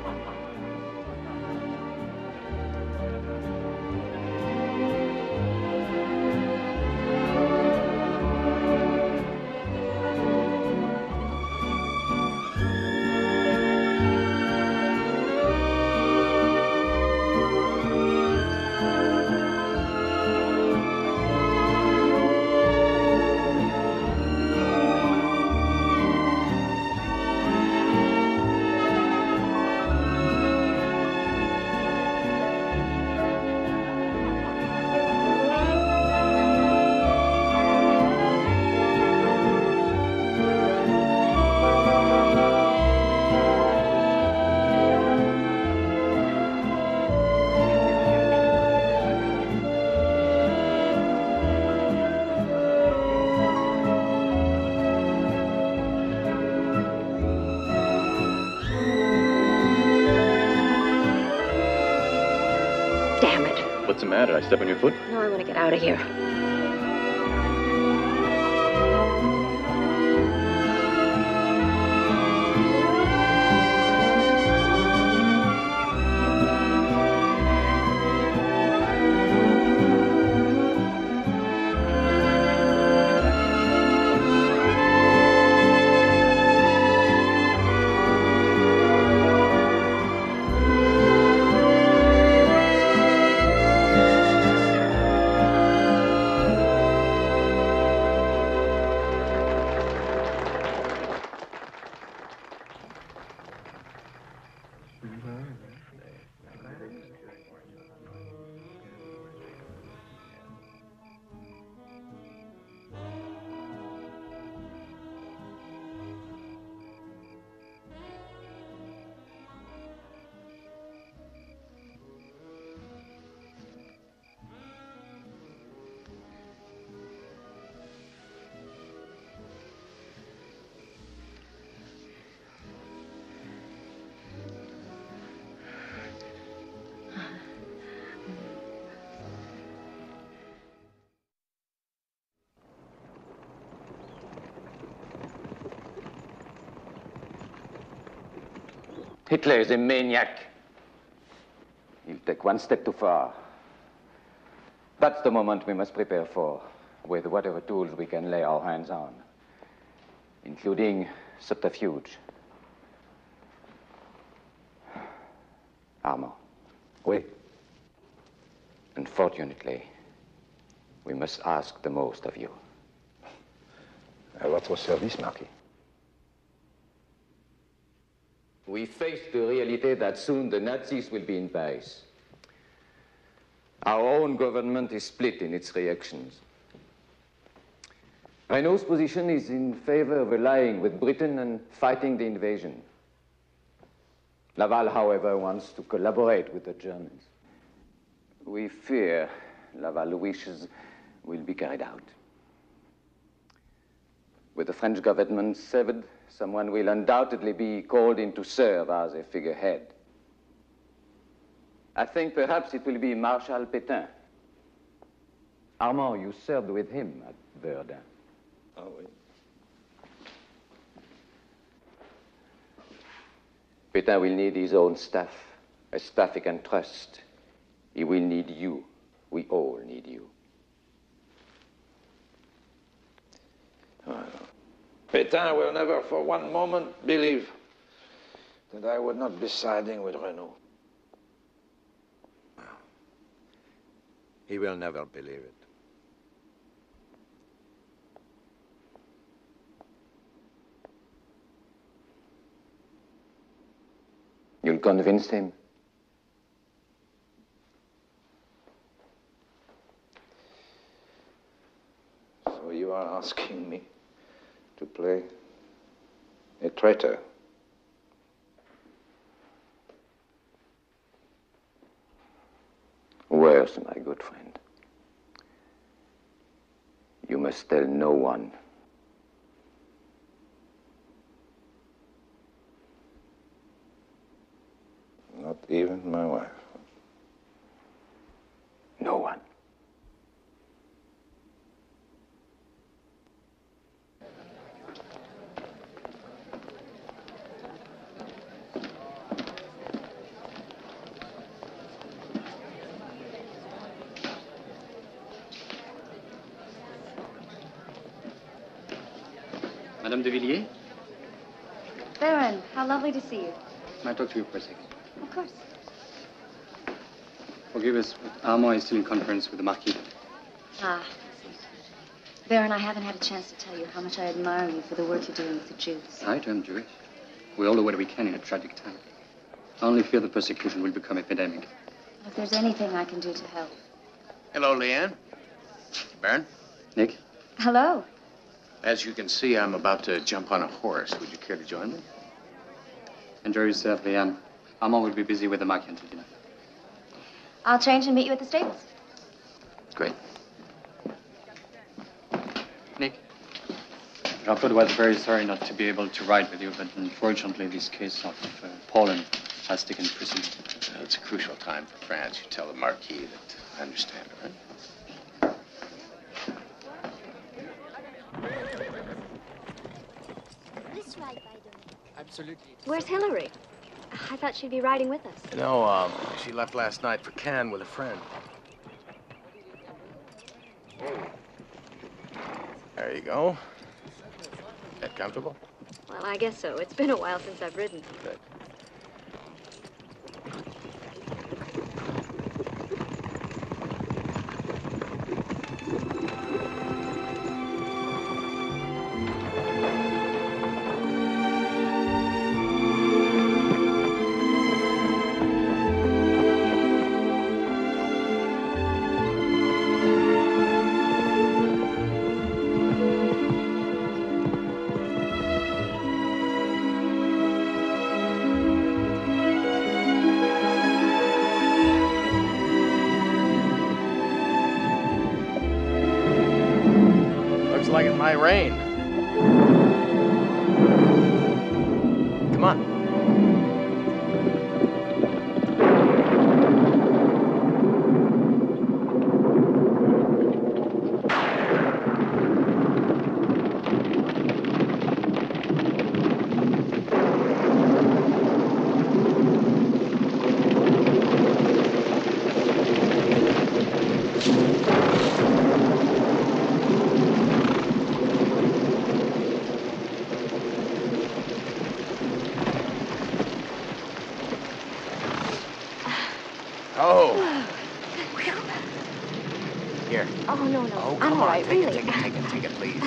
What's the matter? I step on your foot? No, I want to get out of here. Hitler is a maniac. He'll take one step too far. That's the moment we must prepare for, with whatever tools we can lay our hands on, including subterfuge. Armand. Oui. Unfortunately, we must ask the most of you. À votre service, Marquis. We face the reality that soon the Nazis will be in Paris. Our own government is split in its reactions. Renault's position is in favor of allying with Britain and fighting the invasion. Laval, however, wants to collaborate with the Germans. We fear Laval's wishes will be carried out. With the French government severed, someone will undoubtedly be called in to serve as a figurehead. I think perhaps it will be Marshal Pétain. Armand, you served with him at Verdun. Oh, oui. Pétain will need his own staff, a staff he can trust. He will need you. We all need you. Pétain will never for one moment believe that I would not be siding with Renault. He will never believe it. You'll convince him? So you are asking me to play a traitor? Worse, my good friend. You must tell no one. Not even my wife. No one. Madame de Villiers? Baron, how lovely to see you. May I talk to you for a second? Of course. Forgive us, but Armand is still in conference with the Marquis. Ah, I see. Baron, I haven't had a chance to tell you how much I admire you for the work you're doing with the Jews. I am Jewish. We all do what we can in a tragic time. I only fear the persecution will become epidemic. If there's anything I can do to help. Hello, Leanne. Baron? Nick? Hello. As you can see, I'm about to jump on a horse. Would you care to join me? Enjoy yourself, Leanne. Armand will be busy with the Marquis until dinner. I'll change and meet you at the stables. Great. Nick? Jean-Claude was very sorry not to be able to ride with you, but unfortunately this case of Poland has taken precedence. It's a crucial time for France. You tell the Marquis that I understand, all right? This ride, by the way. Absolutely. Where's Hillary? I thought she'd be riding with us. No, she left last night for Cannes with a friend. There you go. That comfortable? Well, I guess so. It's been a while since I've ridden. Good. Like it might rain. Come on. Oh, no, no. Oh, I'm come all on. right, Take really. it, take it, please.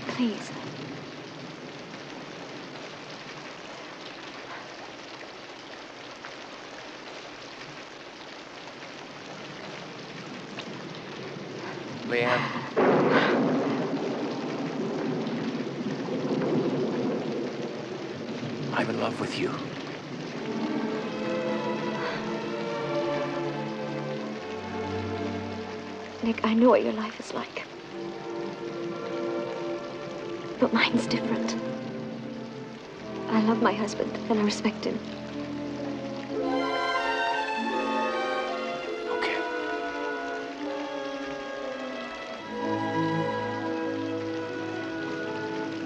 Please. Leanne. I'm in love with you. Nick, I know what your life is like. But mine's different. I love my husband, and I respect him. Okay.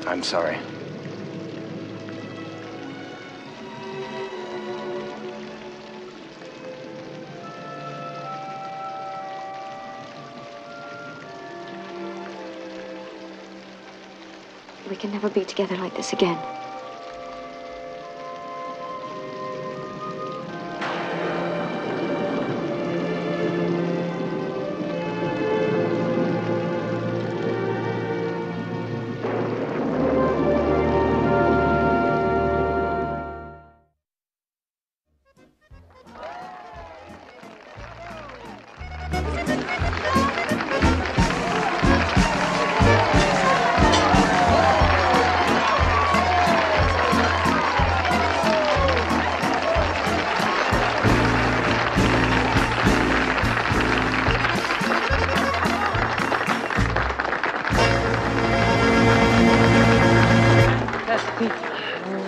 I'm sorry. We can never be together like this again.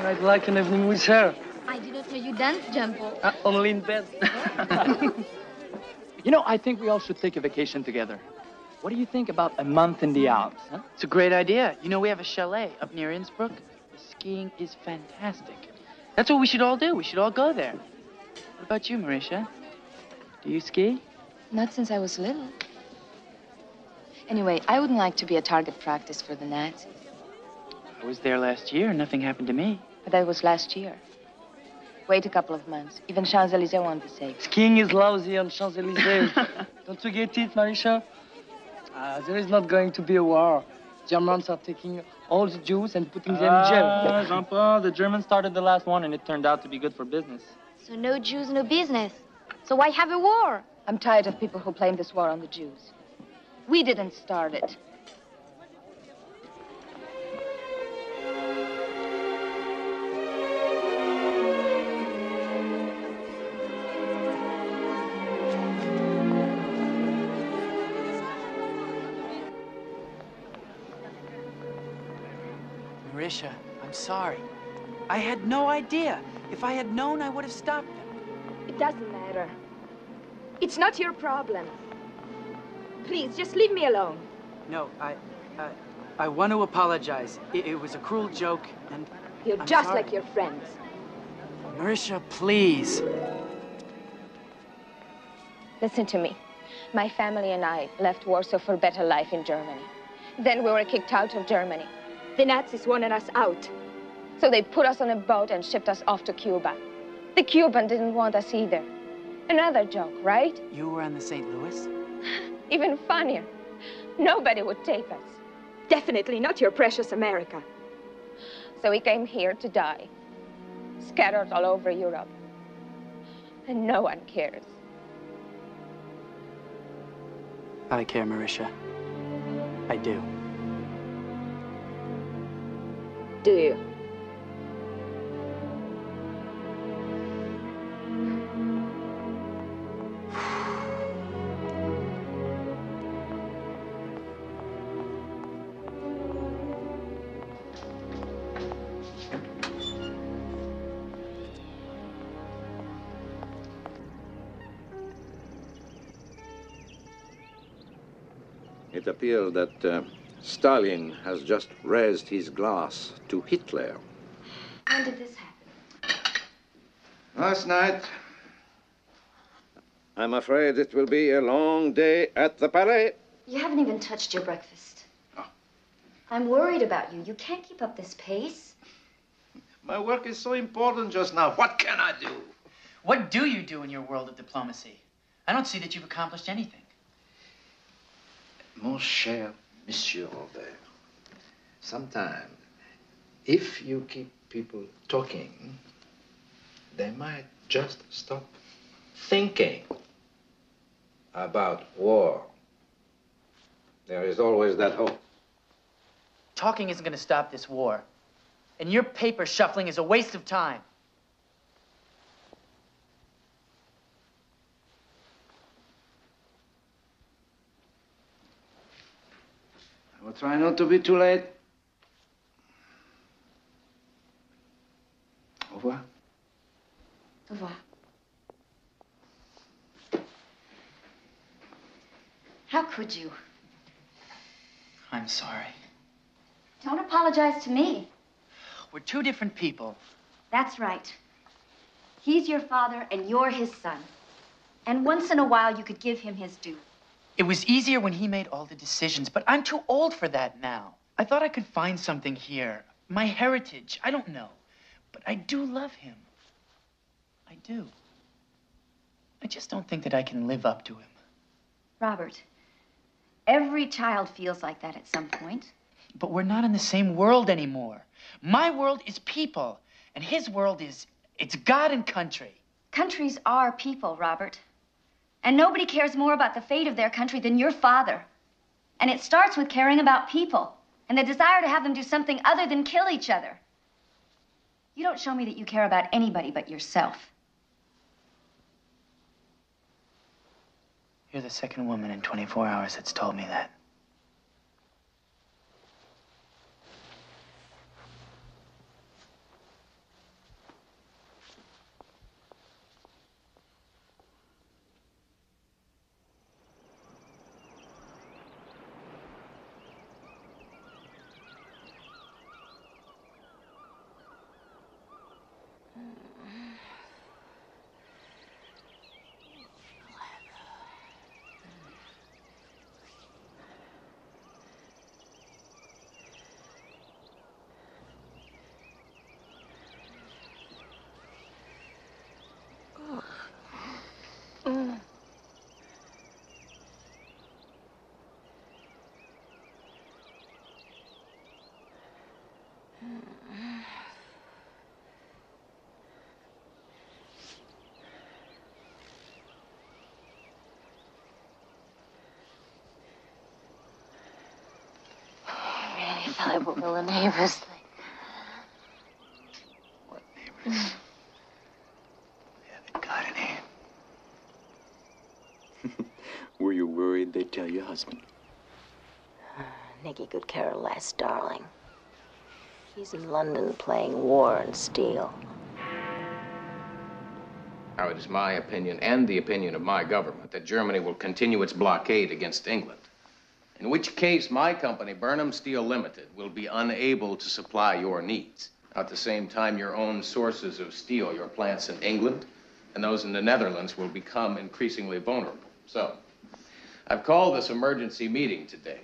I'd like an evening with her. I didn't know you danced, Jumbo. Only in bed. You know, I think we all should take a vacation together. What do you think about a month in the Alps? Huh? It's a great idea. You know, we have a chalet up near Innsbruck. The skiing is fantastic. That's what we should all do. We should all go there. What about you, Marisha? Do you ski? Not since I was little. Anyway, I wouldn't like to be a target practice for the Nazis. I was there last year and nothing happened to me. But that was last year. Wait a couple of months. Even Champs-Élysées won't be safe. Skiing is lousy on Champs-Élysées. Don't forget it, Marisha. There is not going to be a war. Germans are taking all the Jews and putting them in jail. Jean-Paul, the Germans started the last one and it turned out to be good for business. So no Jews, no business. So why have a war? I'm tired of people who blame this war on the Jews. We didn't start it. Marisha, I'm sorry. I had no idea. If I had known, I would have stopped them. It doesn't matter. It's not your problem. Please, just leave me alone. No, I want to apologize. It was a cruel joke, and You're I'm just sorry. like your friends. Marisha, please. Listen to me. My family and I left Warsaw for a better life in Germany. Then we were kicked out of Germany. The Nazis wanted us out. So they put us on a boat and shipped us off to Cuba. The Cuban didn't want us either. Another joke, right? You were on the St. Louis? Even funnier. Nobody would take us. Definitely not your precious America. So we came here to die. Scattered all over Europe. And no one cares. I care, Marisha. I do. Do you? It appears that Stalin has just raised his glass to Hitler. When did this happen? Last night, I'm afraid it will be a long day at the Palais. You haven't even touched your breakfast. I'm worried about you. You can't keep up this pace. My work is so important just now. What can I do? What do you do in your world of diplomacy? I don't see that you've accomplished anything. Mon cher Monsieur Robert, sometimes, if you keep people talking, they might just stop thinking about war. There is always that hope. Talking isn't going to stop this war. And your paper shuffling is a waste of time. I will try not to be too late. Au revoir. Au revoir. How could you? I'm sorry. Don't apologize to me. We're two different people. That's right. He's your father and you're his son. And once in a while, you could give him his due. It was easier when he made all the decisions, but I'm too old for that now. I thought I could find something here. My heritage, I don't know. But I do love him. I do. I just don't think that I can live up to him. Robert, every child feels like that at some point. But we're not in the same world anymore. My world is people, and his world it's God and country. Countries are people, Robert. And nobody cares more about the fate of their country than your father. And it starts with caring about people and the desire to have them do something other than kill each other. You don't show me that you care about anybody but yourself. You're the second woman in 24 hours that's told me that. I thought what will the neighbors think? What neighbors? They haven't got any. Were you worried they'd tell your husband? Nicky could care less, darling. He's in London playing war and steel. Now, it is my opinion and the opinion of my government that Germany will continue its blockade against England. In which case, my company, Burnham Steel Limited, will be unable to supply your needs. At the same time, your own sources of steel, your plants in England and those in the Netherlands, will become increasingly vulnerable. So, I've called this emergency meeting today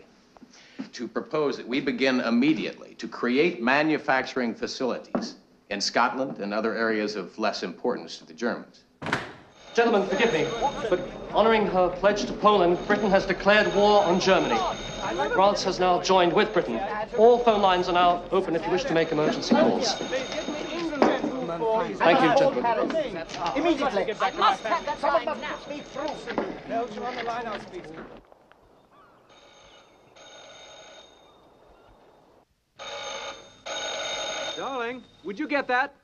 to propose that we begin immediately to create manufacturing facilities in Scotland and other areas of less importance to the Germans. Gentlemen, forgive me, but honoring her pledge to Poland, Britain has declared war on Germany. France has now joined with Britain. All phone lines are now open if you wish to make emergency calls. Thank you, gentlemen. Immediately. I must have that sign now. Speak through. Belgium on the line, I'll speak. Darling, would you get that?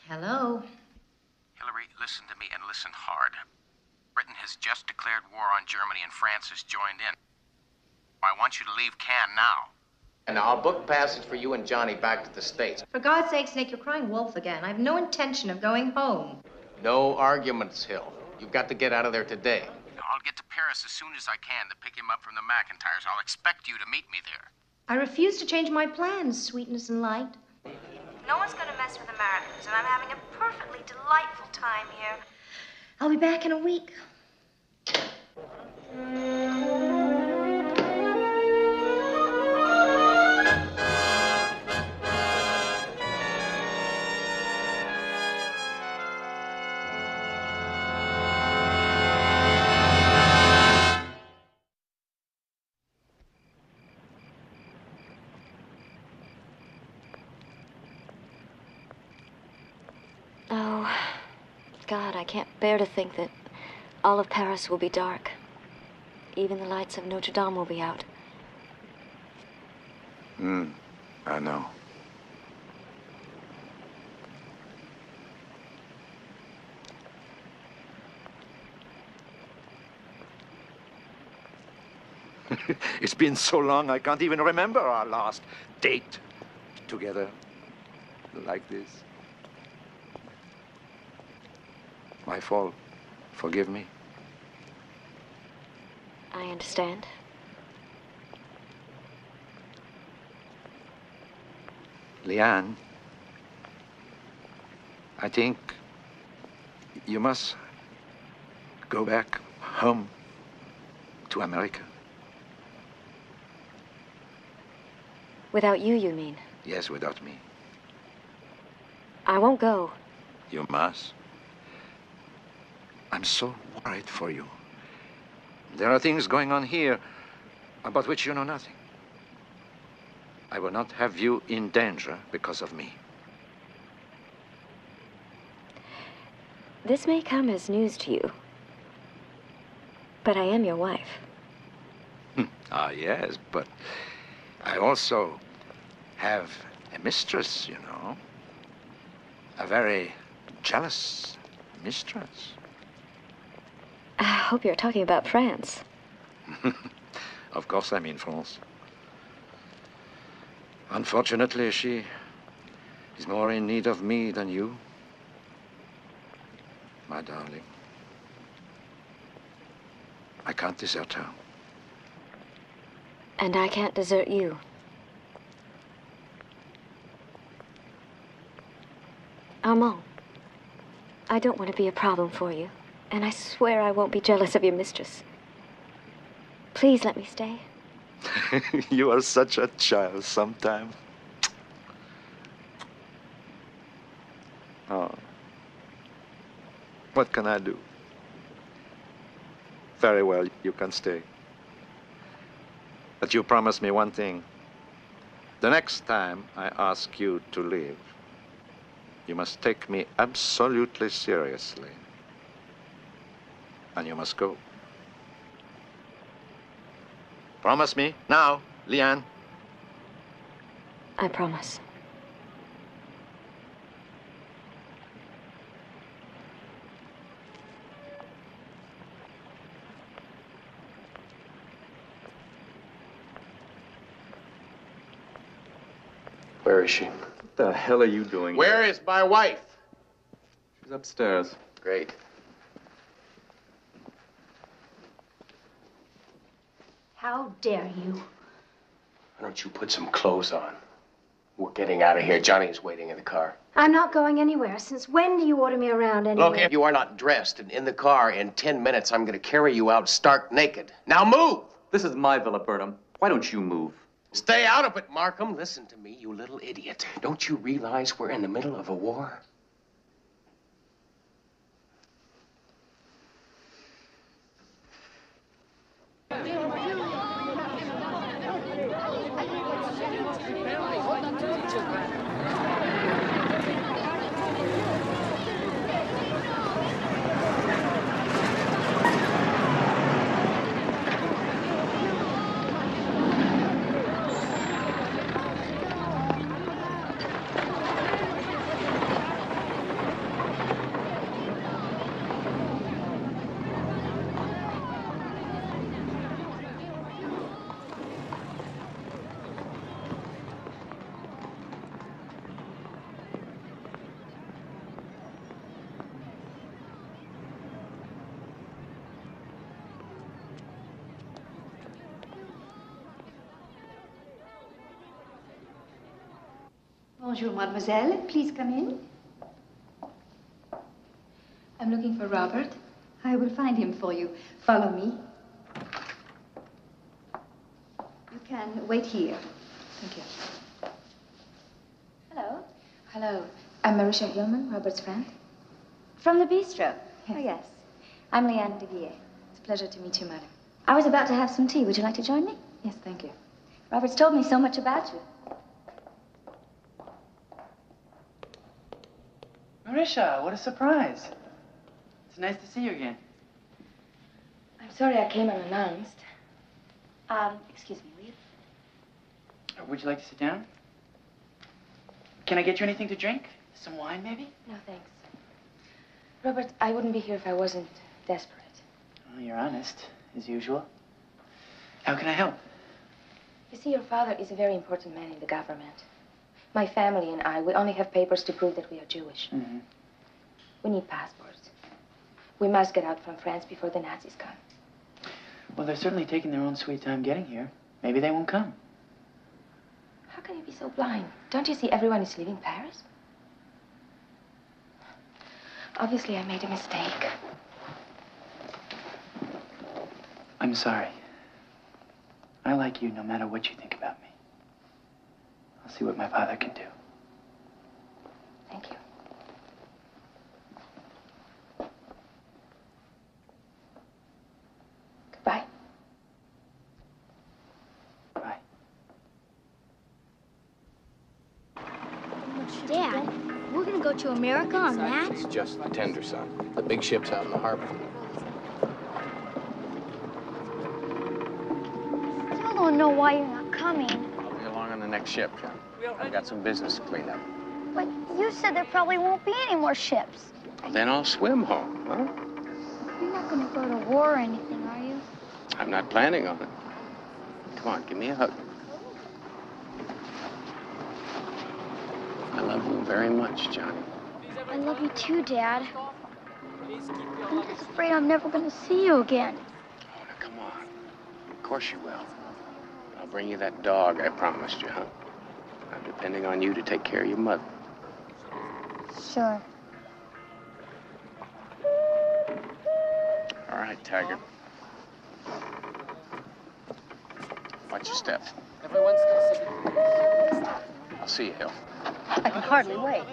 Hello. Hillary, listen to me and listen hard. Britain has just declared war on Germany and France has joined in. I want you to leave Cannes now. And I'll book passage for you and Johnny back to the States. For God's sake, Snake, you're crying wolf again. I have no intention of going home. No arguments, Hill. You've got to get out of there today. I'll get to Paris as soon as I can to pick him up from the McIntyres. I'll expect you to meet me there. I refuse to change my plans, sweetness and light. No one's going to mess with Americans, and I'm having a perfectly delightful time here. I'll be back in a week. Oh, God, I can't bear to think that all of Paris will be dark. Even the lights of Notre Dame will be out. I know. It's been so long, I can't even remember our last date together like this. My fault. Forgive me. I understand. Leanne, I think you must go back home to America. Without you, you mean? Yes, without me. I won't go. You must. I'm so worried for you. There are things going on here about which you know nothing. I will not have you in danger because of me. This may come as news to you, but I am your wife. Ah, yes, but I also have a mistress, you know. A very jealous mistress. I hope you're talking about France. Of course I'm in France. Unfortunately, she is more in need of me than you, my darling. I can't desert her. And I can't desert you. Armand, I don't want to be a problem for you, and I swear I won't be jealous of your mistress. Please let me stay. You are such a child sometimes. Oh. What can I do? Very well, you can stay. But you promise me one thing. The next time I ask you to leave, you must take me absolutely seriously. And you must go. Promise me now, Leanne. I promise. Where is she? What the hell are you doing? Where is my wife? She's upstairs. Great. How dare you? Why don't you put some clothes on? We're getting out of here. Johnny's waiting in the car. I'm not going anywhere. Since when do you order me around anywhere? Look, if you are not dressed and in the car in 10 minutes, I'm going to carry you out stark naked. Now move! This is my villa, Burnham. Why don't you move? Stay out of it, Markham. Listen to me, you little idiot. Don't you realize we're in the middle of a war? Bonjour, mademoiselle. Please come in. I'm looking for Robert. I will find him for you. Follow me. You can wait here. Thank you. Hello. Hello. I'm Marisha Hillman, Robert's friend. From the bistro? Oh, yes. I'm Leanne de Guillet. It's a pleasure to meet you, madam. I was about to have some tea. Would you like to join me? Yes, thank you. Robert's told me so much about you. Marisha, what a surprise. It's nice to see you again. I'm sorry I came unannounced. Excuse me, will you? Would you like to sit down? Can I get you anything to drink? Some wine, maybe? No, thanks. Robert, I wouldn't be here if I wasn't desperate. Well, you're honest, as usual. How can I help? You see, your father is a very important man in the government. My family and I, we only have papers to prove that we are Jewish. Mm-hmm. We need passports. We must get out from France before the Nazis come. Well, they're certainly taking their own sweet time getting here. Maybe they won't come. How can you be so blind? Don't you see everyone is leaving Paris? Obviously, I made a mistake. I'm sorry. I like you no matter what you think about me. I'll see what my father can do. Thank you. Goodbye. Bye. Dad, we're gonna go to America on that? It's just the tender, son. The big ship's out in the harbor. Still don't know why you're not coming. I'll be along on the next ship, John. I've got some business to clean up. But you said there probably won't be any more ships. Then I'll swim home, huh? You're not gonna go to war or anything, are you? I'm not planning on it. Come on, give me a hug. I love you very much, Johnny. I love you too, Dad. I'm just afraid I'm never gonna see you again. Oh, now, come on. Of course you will. I'll bring you that dog I promised you, huh? I'm depending on you to take care of your mother. Sure. All right, Tiger. Watch your step. Everyone's considered. I'll see you, Hill. I can hardly wait.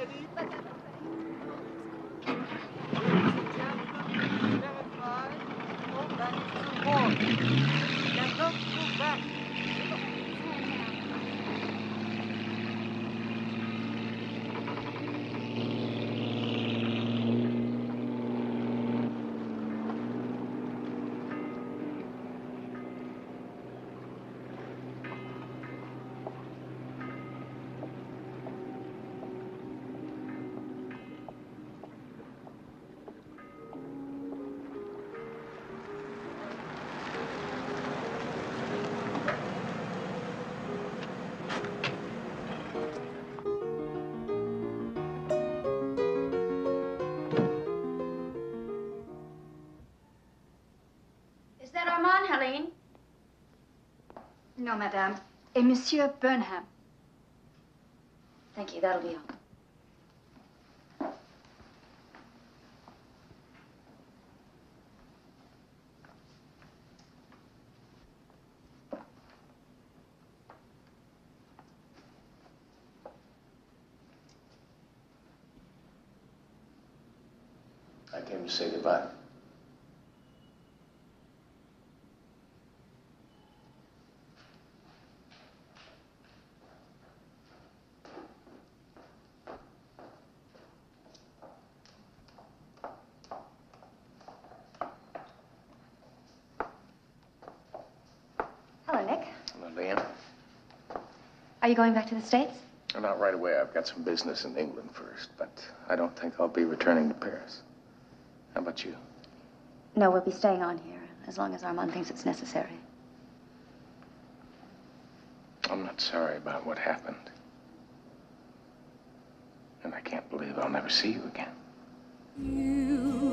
Is that Armand, Helene? No, madame. Et Monsieur Burnham. Thank you, that'll be all. I came to say goodbye. Hello, Nick. Hello, Leanne. Are you going back to the States? Not right away. I've got some business in England first, but I don't think I'll be returning to Paris. How about you? No, we'll be staying on here as long as Armand thinks it's necessary. I'm not sorry about what happened. And I can't believe I'll never see you again. You